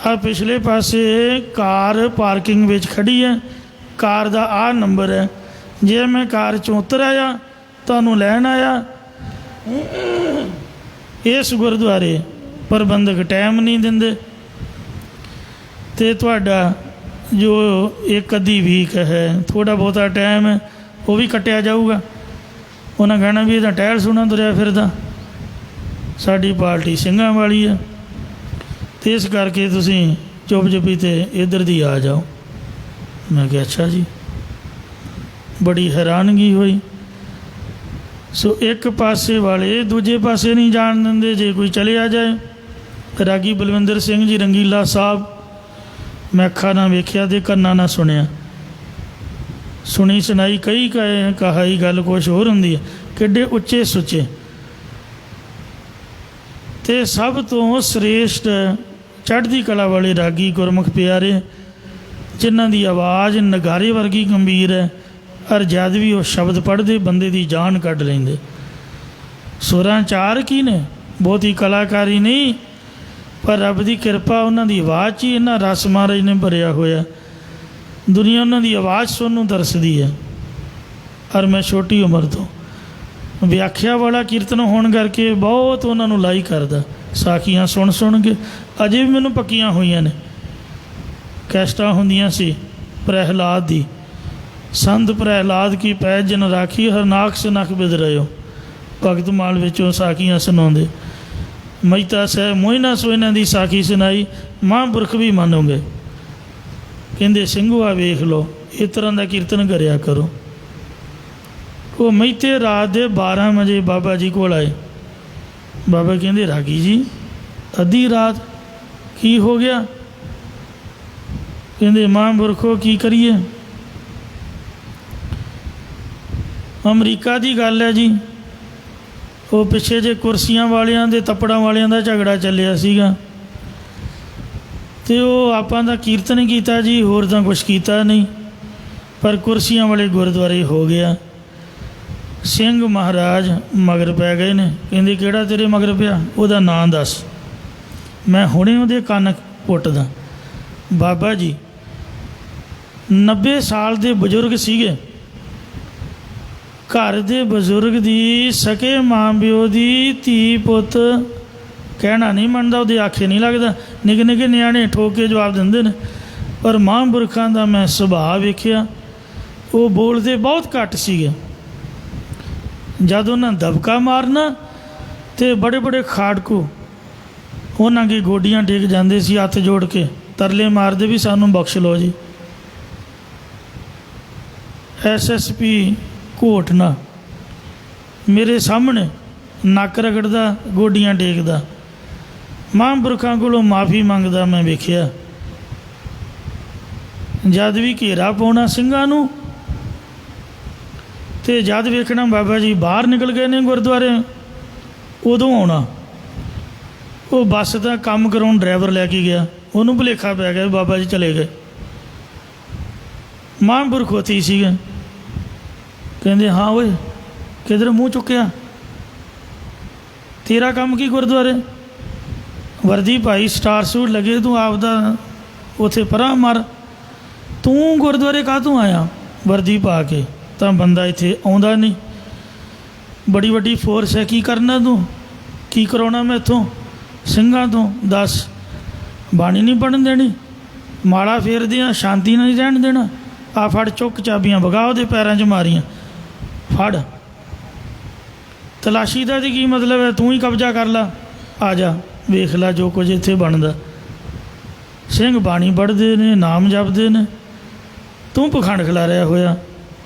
ਆ ਪਿਛਲੇ ਪਾਸੇ ਕਾਰ ਪਾਰਕਿੰਗ ਵਿੱਚ ਖੜੀ ਹੈ, ਕਾਰ ਦਾ ਆਹ ਨੰਬਰ ਹੈ, ਜੇ ਮੈਂ ਕਾਰ 'ਚੋਂ ਉਤਰ ਆਇਆ ਤੁਹਾਨੂੰ ਲੈਣ ਆਇਆ। ਇਸ ਗੁਰਦੁਆਰੇ ਪ੍ਰਬੰਧਕ ਟਾਈਮ ਨਹੀਂ ਦਿੰਦੇ ਅਤੇ ਤੁਹਾਡਾ ਜੋ ਇੱਕ ਅੱਧੀ ਵੀਕ ਹੈ, ਥੋੜ੍ਹਾ ਬਹੁਤਾ ਟਾਈਮ ਹੈ, ਉਹ ਵੀ ਕੱਟਿਆ ਜਾਊਗਾ। ਉਹਨਾਂ ਕਹਿਣਾ ਵੀ ਇਹਦਾ ਟਹਿਲ ਸੁਣਾ ਤੁਰਿਆ ਫਿਰਦਾ, ਸਾਡੀ ਪਾਰਟੀ ਸਿੰਘਾਂ ਵਾਲੀ ਹੈ, ਅਤੇ ਇਸ ਕਰਕੇ ਤੁਸੀਂ ਚੁੱਪ ਚੁੱਪੀ 'ਤੇ ਇੱਧਰ ਦੀ ਆ ਜਾਓ। ਮੈਂ ਕਿਹਾ ਅੱਛਾ ਜੀ। ਬੜੀ ਹੈਰਾਨਗੀ ਹੋਈ। ਸੋ ਇੱਕ ਪਾਸੇ ਵਾਲੇ ਦੂਜੇ ਪਾਸੇ ਨਹੀਂ ਜਾਣ ਦਿੰਦੇ, ਜੇ ਕੋਈ ਚਲਿਆ ਜਾਏ। ਰਾਗੀ ਬਲਵਿੰਦਰ ਸਿੰਘ ਜੀ ਰੰਗੀਲਾ ਸਾਹਿਬ, ਮੈਂ ਅੱਖਾਂ ਨਾਲ ਵੇਖਿਆ ਅਤੇ ਕੰਨਾਂ ਨਾਲ ਸੁਣਿਆ, ਸੁਣੀ ਸੁਣਾਈ ਕਈ ਕਹਾਈ ਗੱਲ ਕੁਛ ਹੋਰ ਹੁੰਦੀ ਹੈ। ਕਿੱਡੇ ਉੱਚੇ ਸੁੱਚੇ ਅਤੇ ਸਭ ਤੋਂ ਸ੍ਰੇਸ਼ਟ ਚੜ੍ਹਦੀ ਕਲਾ ਵਾਲੇ ਰਾਗੀ ਗੁਰਮੁਖ ਪਿਆਰੇ, ਜਿਨ੍ਹਾਂ ਦੀ ਆਵਾਜ਼ ਨਗਾਰੇ ਵਰਗੀ ਗੰਭੀਰ ਹੈ, ਔਰ ਜਦ ਵੀ ਉਹ ਸ਼ਬਦ ਪੜ੍ਹਦੇ ਬੰਦੇ ਦੀ ਜਾਨ ਕੱਢ ਲੈਂਦੇ। ਸੁਰਾਂ ਚਾਰ ਕੀ ਨੇ, ਬਹੁਤੀ ਕਲਾਕਾਰੀ ਨਹੀਂ, ਪਰ ਰੱਬ ਦੀ ਕਿਰਪਾ ਉਹਨਾਂ ਦੀ ਆਵਾਜ਼ 'ਚ ਹੀ ਇਹਨਾਂ ਰਸ ਮਹਾਰਾਜ ਨੇ ਭਰਿਆ ਹੋਇਆ। ਦੁਨੀਆ ਉਹਨਾਂ ਦੀ ਆਵਾਜ਼ ਸੁਣਨ ਨੂੰ ਤਰਸਦੀ ਹੈ। ਔਰ ਮੈਂ ਛੋਟੀ ਉਮਰ ਤੋਂ ਵਿਆਖਿਆ ਵਾਲਾ ਕੀਰਤਨ ਹੋਣ ਕਰਕੇ ਬਹੁਤ ਉਹਨਾਂ ਨੂੰ ਲਾਈਕ ਕਰਦਾ। ਸਾਖੀਆਂ ਸੁਣ ਸੁਣ ਕੇ ਅਜੇ ਵੀ ਮੈਨੂੰ ਪੱਕੀਆਂ ਹੋਈਆਂ ਨੇ। ਕੈਸਟਾਂ ਹੁੰਦੀਆਂ ਸੀ ਪ੍ਰਹਿਲਾਦ ਦੀ, ਸੰਤ ਪ੍ਰਹਿਲਾਦ ਕੀ ਪੈਜ ਜਨ ਰਾਖੀ ਹਰਨਾਕਸ਼ ਨਖ ਬਿਦ ਰਹਿਓ, ਭਗਤ ਮਾਲ ਵਿੱਚੋਂ ਸਾਖੀਆਂ ਸੁਣਾਉਂਦੇ। ਮਹਿਤਾ ਸਾਹਿਬ ਮੋਇਨਾ ਸੋਇਨਾ ਦੀ ਸਾਖੀ ਸੁਣਾਈ, ਮਹਾਂਪੁਰਖ ਵੀ ਮੰਨੋਗੇ। ਕਹਿੰਦੇ ਸਿੰਘੂਆ ਵੇਖ ਲਓ, ਇਸ ਤਰ੍ਹਾਂ ਦਾ ਕੀਰਤਨ ਕਰਿਆ ਕਰੋ। ਉਹ ਮਹਿਤੇ ਰਾਤ ਦੇ 12 ਵਜੇ ਬਾਬਾ ਜੀ ਕੋਲ ਆਏ। ਬਾਬਾ ਕਹਿੰਦੇ ਰਾਗੀ ਜੀ ਅੱਧੀ ਰਾਤ ਕੀ ਹੋ ਗਿਆ? ਕਹਿੰਦੇ ਮਹਾਂਪੁਰਖੋ ਕੀ ਕਰੀਏ, ਅਮਰੀਕਾ ਦੀ ਗੱਲ ਹੈ ਜੀ। ਉਹ ਪਿੱਛੇ ਜੇ ਕੁਰਸੀਆਂ ਵਾਲਿਆਂ ਦੇ ਤੱਪੜਾਂ ਵਾਲਿਆਂ ਦਾ ਝਗੜਾ ਚੱਲਿਆ ਸੀਗਾ, ਅਤੇ ਉਹ ਆਪਾਂ ਦਾ ਕੀਰਤਨ ਕੀਤਾ ਜੀ, ਹੋਰ ਤਾਂ ਕੁਛ ਕੀਤਾ ਨਹੀਂ, ਪਰ ਕੁਰਸੀਆਂ ਵਾਲੇ ਗੁਰਦੁਆਰੇ ਹੋ ਗਿਆ। ਸਿੰਘ ਮਹਾਰਾਜ ਮਗਰ ਪੈ ਗਏ ਨੇ। ਕਹਿੰਦੇ ਕਿਹੜਾ ਤੇਰੇ ਮਗਰ ਪਿਆ? ਉਹਦਾ ਨਾਂ ਦੱਸ, ਮੈਂ ਹੁਣੇ ਉਹਦੇ ਕੰਨ ਪੁੱਟਦਾ। ਬਾਬਾ ਜੀ 90 ਸਾਲ ਦੇ ਬਜ਼ੁਰਗ ਸੀਗੇ, ਘਰ ਦੇ ਬਜ਼ੁਰਗ ਦੀ ਸਕੇ ਮਾਂ ਪਿਓ ਦੀ ਧੀ ਪੁੱਤ ਕਹਿਣਾ ਨਹੀਂ ਮੰਨਦਾ, ਉਹਦੇ ਆਖੇ ਨਹੀਂ ਲੱਗਦਾ। ਨਿੱਕੇ ਨਿੱਕੇ ਨਿਆਣੇ ਠੋਕ ਕੇ ਜਵਾਬ ਦਿੰਦੇ ਨੇ। ਪਰ ਮਹਾਂਪੁਰਖਾਂ ਦਾ ਮੈਂ ਸੁਭਾਅ ਵੇਖਿਆ, ਉਹ ਬੋਲਦੇ ਬਹੁਤ ਘੱਟ ਸੀਗੇ। ਜਦ ਉਹਨਾਂ ਦਬਕਾ ਮਾਰਨਾ ਤੇ ਬੜੇ ਬੜੇ ਖਾੜਕੂ ਉਹਨਾਂ ਦੀ ਗੋਡੀਆਂ ਟੇਕ ਜਾਂਦੇ ਸੀ, ਹੱਥ ਜੋੜ ਕੇ ਤਰਲੇ ਮਾਰਦੇ ਵੀ ਸਾਨੂੰ ਬਖਸ਼ ਲਓ ਜੀ। SSP ਘੋਟਣਾ ਮੇਰੇ ਸਾਹਮਣੇ ਨੱਕ ਰਗੜਦਾ, ਗੋਡੀਆਂ ਟੇਕਦਾ, ਮਹਾਂਪੁਰਖਾਂ ਕੋਲੋਂ ਮਾਫੀ ਮੰਗਦਾ ਮੈਂ ਵੇਖਿਆ। ਜਦ ਵੀ ਘੇਰਾ ਪਾਉਣਾ ਸਿੰਘਾਂ ਨੂੰ ਤੇ ਜਦ ਵੇਖਣਾ ਬਾਬਾ ਜੀ ਬਾਹਰ ਨਿਕਲ ਗਏ ਨੇ ਗੁਰਦੁਆਰੇ, ਉਦੋਂ ਆਉਣਾ। ਉਹ ਬੱਸ ਦਾ ਕੰਮ ਕਰਾਉਣ ਡਰਾਈਵਰ ਲੈ ਕੇ ਗਿਆ, ਉਹਨੂੰ ਭੁਲੇਖਾ ਪੈ ਗਿਆ ਬਾਬਾ ਜੀ ਚਲੇ ਗਏ। ਮਹਾਂਪੁਰਖ ਉੱਥੇ ਹੀ ਸੀਗੇ, ਕਹਿੰਦੇ ਹਾਂ ਓਏ ਕਿਧਰ ਮੂੰਹ ਚੁੱਕਿਆ, ਤੇਰਾ ਕੰਮ ਕੀ ਗੁਰਦੁਆਰੇ? ਵਰਦੀ ਭਾਈ, ਸਟਾਰ ਸੂਟ ਲੱਗੇ, ਤੂੰ ਆਪਦਾ ਉੱਥੇ ਪਰਾਂ ਮਰ, ਤੂੰ ਗੁਰਦੁਆਰੇ ਕਾਹਤੋਂ ਆਇਆ ਵਰਦੀ ਪਾ ਕੇ? ਤਾਂ ਬੰਦਾ ਇੱਥੇ ਆਉਂਦਾ ਨਹੀਂ, ਬੜੀ ਵੱਡੀ ਫੋਰਸ ਹੈ, ਕੀ ਕਰਨਾ ਤੂੰ, ਕੀ ਕਰਾਉਣਾ ਮੈਂ ਇੱਥੋਂ ਸਿੰਘਾਂ ਤੋਂ? ਦੱਸ, ਬਾਣੀ ਨਹੀਂ ਪੜ੍ਹਨ ਦੇਣੀ, ਮਾਲਾ ਫੇਰਦਿਆਂ ਸ਼ਾਂਤੀ ਨਹੀਂ ਰਹਿਣ ਦੇਣਾ। ਆ ਫੜ ਚੁੱਕ ਚਾਬੀਆਂ ਵਗਾ ਉਹਦੇ ਪੈਰਾਂ 'ਚ ਮਾਰੀਆਂ, ਫੜ। ਤਲਾਸ਼ੀ ਦਾ ਕੀ ਮਤਲਬ ਹੈ? ਤੂੰ ਹੀ ਕਬਜ਼ਾ ਕਰ ਲਾ, ਆ ਜਾ ਵੇਖ ਲਾ ਜੋ ਕੁਝ ਇੱਥੇ ਬਣਦਾ। ਸਿੰਘ ਬਾਣੀ ਪੜ੍ਹਦੇ ਨੇ, ਨਾਮ ਜਪਦੇ ਨੇ, ਤੂੰ ਪਖੰਡ ਖਿਲਾਰਿਆ ਹੋਇਆ।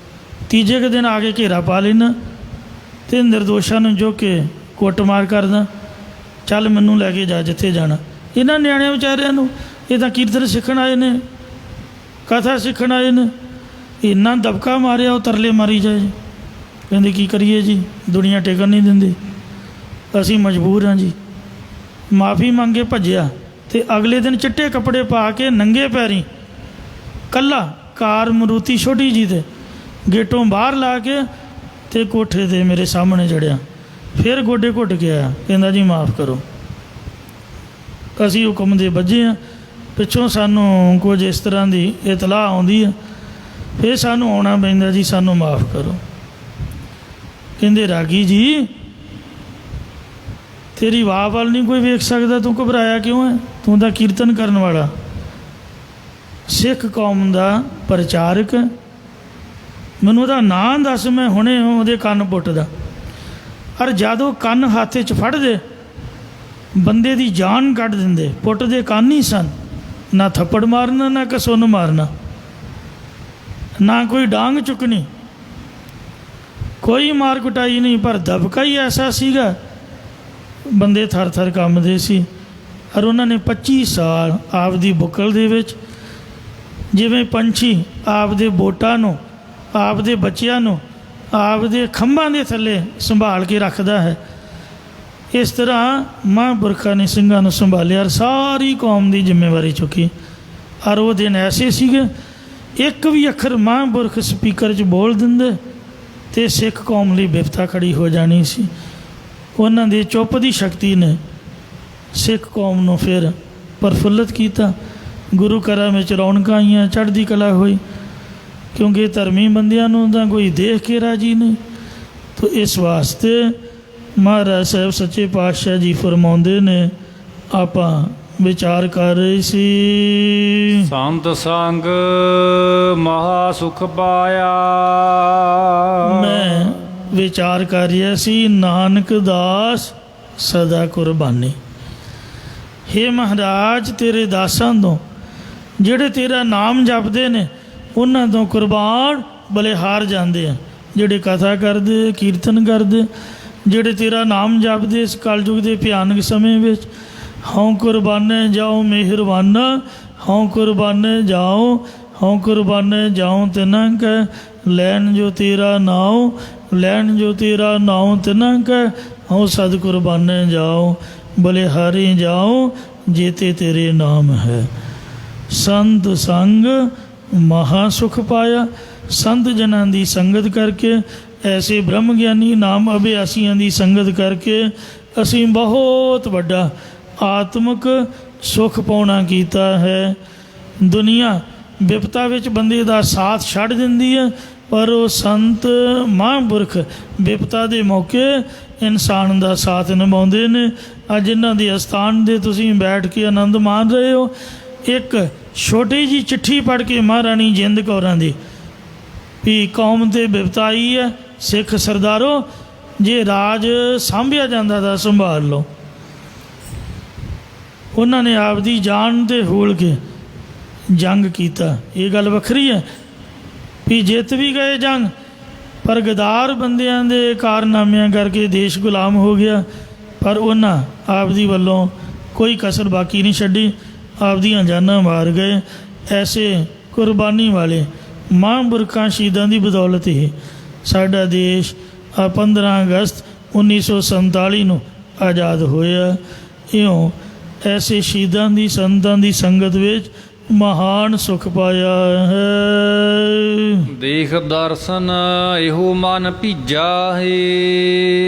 ਤੀਜੇ ਕੁ ਦਿਨ ਆ ਕੇ ਘੇਰਾ ਪਾ ਲੈਣਾ ਅਤੇ ਨਿਰਦੋਸ਼ਾਂ ਨੂੰ ਜੋ ਕਿ ਕੁੱਟਮਾਰ ਕਰਦਾ, ਚੱਲ ਮੈਨੂੰ ਲੈ ਕੇ ਜਾ ਜਿੱਥੇ ਜਾਣਾ। ਇਹਨਾਂ ਨਿਆਣਿਆਂ ਵਿਚਾਰਿਆਂ ਨੂੰ, ਇਹ ਤਾਂ ਕੀਰਤਨ ਸਿੱਖਣ ਆਏ ਨੇ, ਕਥਾ ਸਿੱਖਣ ਆਏ ਨੇ, ਇੰਨਾ ਦਬਕਾ ਮਾਰਿਆ, ਉਹ ਤਰਲੇ ਮਾਰੀ ਜਾਏ ਜੀ। ਕਹਿੰਦੇ ਕੀ ਕਰੀਏ ਜੀ, ਦੁਨੀਆ ਟਿਕਣ ਨਹੀਂ ਦਿੰਦੀ, ਅਸੀਂ ਮਜਬੂਰ ਹਾਂ ਜੀ। ਮਾਫੀ ਮੰਗੇ ਭੱਜਿਆ ਅਤੇ ਅਗਲੇ ਦਿਨ ਚਿੱਟੇ ਕੱਪੜੇ ਪਾ ਕੇ ਨੰਗੇ ਪੈਰੀਂ ਕੱਲਾ ਕਾਰ ਮਰੂਤੀ ਛੋਟੀ ਜੀ 'ਤੇ ਗੇਟੋਂ ਬਾਹਰ ਲਾ ਕੇ ਅਤੇ ਕੋਠੇ 'ਤੇ ਮੇਰੇ ਸਾਹਮਣੇ ਚੜ੍ਹਿਆ। ਫਿਰ ਗੋਡੇ ਘੁੱਟ ਕੇ ਆਇਆ, ਕਹਿੰਦਾ ਜੀ ਮਾफ़ ਕਰੋ, ਅਸੀਂ ਹੁਕਮ ਦੇ ਬੱਝੇ ਹਾਂ, ਪਿੱਛੋਂ ਸਾਨੂੰ ਕੁਝ ਇਸ ਤਰ੍ਹਾਂ ਦੀ ਇਤਲਾਹ ਆਉਂਦੀ ਹੈ, ਫਿਰ ਸਾਨੂੰ ਆਉਣਾ ਪੈਂਦਾ ਜੀ, ਸਾਨੂੰ ਮਾफ़ ਕਰੋ। ਕਹਿੰਦੇ ਰਾਗੀ ਜੀ ਤੇਰੀ ਵਾਹ ਵੱਲ ਨਹੀਂ ਕੋਈ ਵੇਖ ਸਕਦਾ, ਤੂੰ ਘਬਰਾਇਆ ਕਿਉਂ ਹੈ? ਤੂੰ ਤਾਂ ਕੀਰਤਨ ਕਰਨ ਵਾਲਾ ਸਿੱਖ ਕੌਮ ਦਾ ਪ੍ਰਚਾਰਕ, ਮੈਨੂੰ ਉਹਦਾ ਨਾਂ ਦੱਸ, ਮੈਂ ਹੁਣੇ ਉਹਦੇ ਕੰਨ ਪੁੱਟਦਾ। ਔਰ ਜਦੋਂ ਕੰਨ ਹੱਥ 'ਚ ਫੜਦੇ ਬੰਦੇ ਦੀ ਜਾਨ ਕੱਢ ਦਿੰਦੇ। ਪੁੱਟਦੇ ਕੰਨ ਹੀ ਸਨ, ਨਾ ਥੱਪੜ ਮਾਰਨਾ, ਨਾ ਕਸੁੰਨ ਮਾਰਨਾ, ਨਾ ਕੋਈ ਡਾਂਗ ਚੁੱਕਣੀ, ਕੋਈ ਮਾਰ ਕੁਟਾਈ ਨਹੀਂ, ਪਰ ਦਬਕਾ ਹੀ ਐਸਾ ਸੀਗਾ, ਬੰਦੇ ਥਰ ਥਰ ਕੰਬਦੇ ਸੀ। ਔਰ ਉਹਨਾਂ ਨੇ 25 ਸਾਲ ਆਪਦੀ ਬੁੱਕਲ ਦੇ ਵਿੱਚ, ਜਿਵੇਂ ਪੰਛੀ ਆਪਦੇ ਬੋਟਾਂ ਨੂੰ, ਆਪਦੇ ਬੱਚਿਆਂ ਨੂੰ ਆਪਦੇ ਖੰਭਾਂ ਦੇ ਥੱਲੇ ਸੰਭਾਲ ਕੇ ਰੱਖਦਾ ਹੈ, ਇਸ ਤਰ੍ਹਾਂ ਮਹਾਂਪੁਰਖਾਂ ਨੇ ਸਿੰਘਾਂ ਨੂੰ ਸੰਭਾਲਿਆ, ਔਰ ਸਾਰੀ ਕੌਮ ਦੀ ਜ਼ਿੰਮੇਵਾਰੀ ਚੁੱਕੀ। ਔਰ ਉਹ ਦਿਨ ਐਸੇ ਸੀਗੇ, ਇੱਕ ਵੀ ਅੱਖਰ ਮਹਾਂਪੁਰਖ ਸਪੀਕਰ 'ਚ ਬੋਲ ਦਿੰਦੇ ਅਤੇ ਸਿੱਖ ਕੌਮ ਲਈ ਬਿਪਤਾ ਖੜੀ ਹੋ ਜਾਣੀ ਸੀ। ਉਹਨਾਂ ਦੀ ਚੁੱਪ ਦੀ ਸ਼ਕਤੀ ਨੇ ਸਿੱਖ ਕੌਮ ਨੂੰ ਫਿਰ ਪ੍ਰਫੁੱਲਤ ਕੀਤਾ। ਗੁਰੂ ਘਰਾਂ ਵਿੱਚ ਰੌਣਕਾਂ ਆਈਆਂ, ਚੜ੍ਹਦੀ ਕਲਾ ਹੋਈ, ਕਿਉਂਕਿ ਧਰਮੀ ਬੰਦਿਆਂ ਨੂੰ ਤਾਂ ਕੋਈ ਦੇਖ ਕੇ ਰਾਜੀ ਨਹੀਂ। ਤਾਂ ਇਸ ਵਾਸਤੇ ਮਹਾਰਾਜ ਸਾਹਿਬ ਸੱਚੇ ਪਾਤਸ਼ਾਹ ਜੀ ਫਰਮਾਉਂਦੇ ਨੇ, ਆਪਾਂ ਵਿਚਾਰ ਕਰ ਰਹੇ ਸੀ, ਸੰਤ ਸੰਗ ਮਹਾ ਸੁਖ ਪਾਇਆ। ਮੈਂ ਵਿਚਾਰ ਕਰ ਰਿਹਾ ਸੀ, ਨਾਨਕ ਦਾਸ ਸਦਾ ਕੁਰਬਾਨੀ। ਹੇ ਮਹਾਰਾਜ, ਤੇਰੇ ਦਾਸਾਂ ਤੋਂ ਜਿਹੜੇ ਤੇਰਾ ਨਾਮ ਜਪਦੇ ਨੇ, ਉਹਨਾਂ ਤੋਂ ਕੁਰਬਾਨ ਬਲਿਹਾਰ ਜਾਂਦੇ ਆ। ਜਿਹੜੇ ਕਥਾ ਕਰਦੇ, ਕੀਰਤਨ ਕਰਦੇ, ਜਿਹੜੇ ਤੇਰਾ ਨਾਮ ਜਪਦੇ ਇਸ ਕਲਯੁਗ ਦੇ ਭਿਆਨਕ ਸਮੇਂ ਵਿੱਚ, ਹਉ ਕੁਰਬਾਨੇ ਜਾਓ ਮਿਹਰਬਾਨਾ, ਹਉ ਕੁਰਬਾਨੇ ਜਾਓ, ਹਉ ਕੁਰਬਾਨੇ ਜਾਓ ਤਿਨਾਂ ਕੈ, ਲੈਣ ਜੋ ਤੇਰਾ ਨਾਉ, ਲੈਣ ਜੋ ਤੇਰਾ ਨਾਉ ਤਿਨਾਂ ਕੈ, ਹਉ ਸਦ ਕੁਰਬਾਨੇ ਜਾਓ, ਬਲਿਹਾਰੀ ਜਾਓ ਜੇਤੇ ਤੇਰੇ ਨਾਮ ਹੈ। ਸੰਤ ਸੰਗ ਮਹਾ ਸੁਖ ਪਾਇਆ। ਸੰਤ ਜਨਾਂ ਦੀ ਸੰਗਤ ਕਰਕੇ, ਐਸੇ ਬ੍ਰਹਮ ਗਿਆਨੀ ਨਾਮ ਅਭਿਆਸੀਆਂ ਦੀ ਸੰਗਤ ਕਰਕੇ ਅਸੀਂ ਬਹੁਤ ਵੱਡਾ ਆਤਮਿਕ ਸੁਖ ਪਾਉਣਾ ਕੀਤਾ ਹੈ। ਦੁਨੀਆ ਵਿਪਤਾ ਵਿੱਚ ਬੰਦੇ ਦਾ ਸਾਥ ਛੱਡ ਦਿੰਦੀ ਹੈ, ਪਰ ਉਹ ਸੰਤ ਮਹਾਂਪੁਰਖ ਵਿਪਤਾ ਦੇ ਮੌਕੇ ਇਨਸਾਨ ਦਾ ਸਾਥ ਨਿਭਾਉਂਦੇ ਨੇ। ਅੱਜ ਇਹਨਾਂ ਦੇ ਅਸਥਾਨ ਦੇ ਤੁਸੀਂ ਬੈਠ ਕੇ ਆਨੰਦ ਮਾਣ ਰਹੇ ਹੋ। ਇੱਕ ਛੋਟੀ ਜੀ ਚਿੱਠੀ ਪੜ੍ਹ ਕੇ ਮਹਾਰਾਣੀ ਜਿੰਦ ਕੌਰਾਂ ਦੀ ਵੀ ਕੌਮ 'ਤੇ ਬਿਪਤਾ ਆਈ ਹੈ, ਸਿੱਖ ਸਰਦਾਰੋ ਜੇ ਰਾਜ ਸਾਂਭਿਆ ਜਾਂਦਾ ਤਾਂ ਸੰਭਾਲ ਲਓ। ਉਹਨਾਂ ਨੇ ਆਪਦੀ ਜਾਨ 'ਤੇ ਹੂਲ ਕੇ ਜੰਗ ਕੀਤਾ। ਇਹ ਗੱਲ ਵੱਖਰੀ ਹੈ ਵੀ ਜਿੱਤ ਵੀ ਗਏ ਜੰਗ, ਪਰ ਗਦਾਰ ਬੰਦਿਆਂ ਦੇ ਕਾਰਨਾਮਿਆਂ ਕਰਕੇ ਦੇਸ਼ ਗੁਲਾਮ ਹੋ ਗਿਆ। ਪਰ ਉਹਨਾਂ ਆਪਦੀ ਵੱਲੋਂ ਕੋਈ ਕਸਰ ਬਾਕੀ ਨਹੀਂ ਛੱਡੀ, ਆਪਦੀਆਂ ਜਾਨਾਂ ਮਾਰ ਗਏ। ਐਸੇ ਕੁਰਬਾਨੀ ਵਾਲੇ ਮਹਾਂਪੁਰਖਾਂ ਸ਼ਹੀਦਾਂ ਦੀ ਬਦੌਲਤ ਹੀ ਸਾਡਾ ਦੇਸ਼ 15 ਅਗਸਤ 1947 ਨੂੰ ਆਜ਼ਾਦ ਹੋਇਆ। ਇਉਂ ਐਸੇ ਸ਼ਹੀਦਾਂ ਦੀ ਸੰਤਾਂ ਦੀ ਸੰਗਤ ਵਿੱਚ ਮਹਾਨ ਸੁਖ ਪਾਇਆ ਹੈ। ਦੇਖ ਦਰਸ਼ਨ ਇਹੋ ਮਨ ਭੀਜਾ ਹੈ।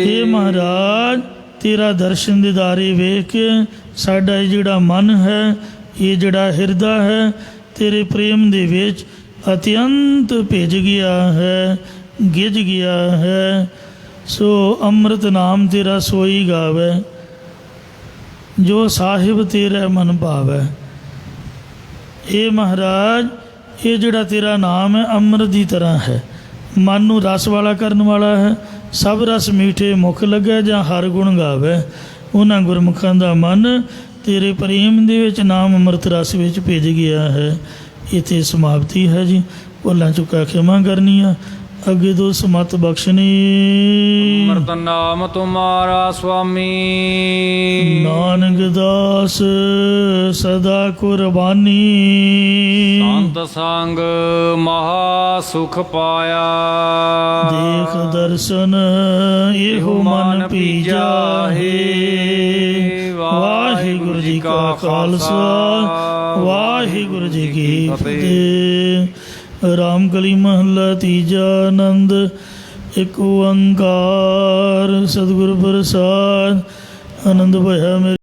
हे ਮਹਾਰਾਜ, ਤੇਰਾ ਦਰਸ਼ਨ ਦੀਦਾਰੇ ਵੇਖ ਕੇ ਸਾਡਾ ਇਹ ਜਿਹੜਾ ਮਨ ਹੈ, ਇਹ ਜਿਹੜਾ ਹਿਰਦਾ ਹੈ, ਤੇਰੇ ਪ੍ਰੇਮ ਦੇ ਵਿੱਚ ਅਤਿਅੰਤ ਭਿੱਜ ਗਿਆ ਹੈ, ਗਿੱਝ ਗਿਆ ਹੈ। ਸੋ ਅੰਮ੍ਰਿਤ ਨਾਮ ਤੇਰਾ ਸੋਈ ਗਾਵੇ, ਜੋ ਸਾਹਿਬ ਤੇਰਾ ਮਨ ਭਾਵੈ। ਇਹ ਮਹਾਰਾਜ, ਇਹ ਜਿਹੜਾ ਤੇਰਾ ਨਾਮ ਹੈ ਅੰਮ੍ਰਿਤ ਦੀ ਤਰ੍ਹਾਂ ਹੈ, ਮਨ ਨੂੰ ਰਸ ਵਾਲਾ ਕਰਨ ਵਾਲਾ ਹੈ। ਸਭ ਰਸ ਮੀਠੇ ਮੁਖ ਲੱਗੇ ਜਾਂ ਹਰ ਗੁਣ ਗਾਵੇ। ਉਹਨਾਂ ਗੁਰਮੁਖਾਂ ਦਾ ਮਨ ਤੇਰੇ ਪ੍ਰੇਮ ਦੇ ਵਿੱਚ ਨਾਮ ਅੰਮ੍ਰਿਤ ਰਸ ਵਿੱਚ ਭਿੱਜ ਗਿਆ ਹੈ। ਇੱਥੇ ਸਮਾਪਤੀ ਹੈ ਜੀ। ਭੁੱਲਾਂ ਚੁੱਕਾ ਖਿਮਾ ਕਰਨੀ ਆ, ਅੱਗੇ ਤੋਂ ਸਮਤ ਬਖਸ਼ਣੀ। ਅੰਮ੍ਰਿਤ ਨਾਮ ਤੁਮਾਰਾ ਸੁਆਮੀ, ਨਾਨਕ ਦਾਸ ਸਦਾ ਕੁਰਬਾਨੀ। ਸੰਤ ਸੰਗ ਮਹਾ ਸੁਖ ਪਾਇਆ, ਦੇਖ ਦਰਸ਼ਨ ਇਹੋ ਮਨ ਭੀਜਾ ਹੈ। ਵਾਹਿਗੁਰੂ ਜੀ ਕਾ ਖਾਲਸਾ, ਵਾਹਿਗੁਰੂ ਜੀ ਕੀ ਫਤਿਹ। ਰਾਮ ਕਲੀ ਮਹੱਲਾ ਤੀਜਾ। ਆਨੰਦ ਇੱਕ ਓੰਕਾਰ ਸਤਿਗੁਰ ਪ੍ਰਸਾਦ। ਆਨੰਦ ਭਇਆ ਮੇਰੇ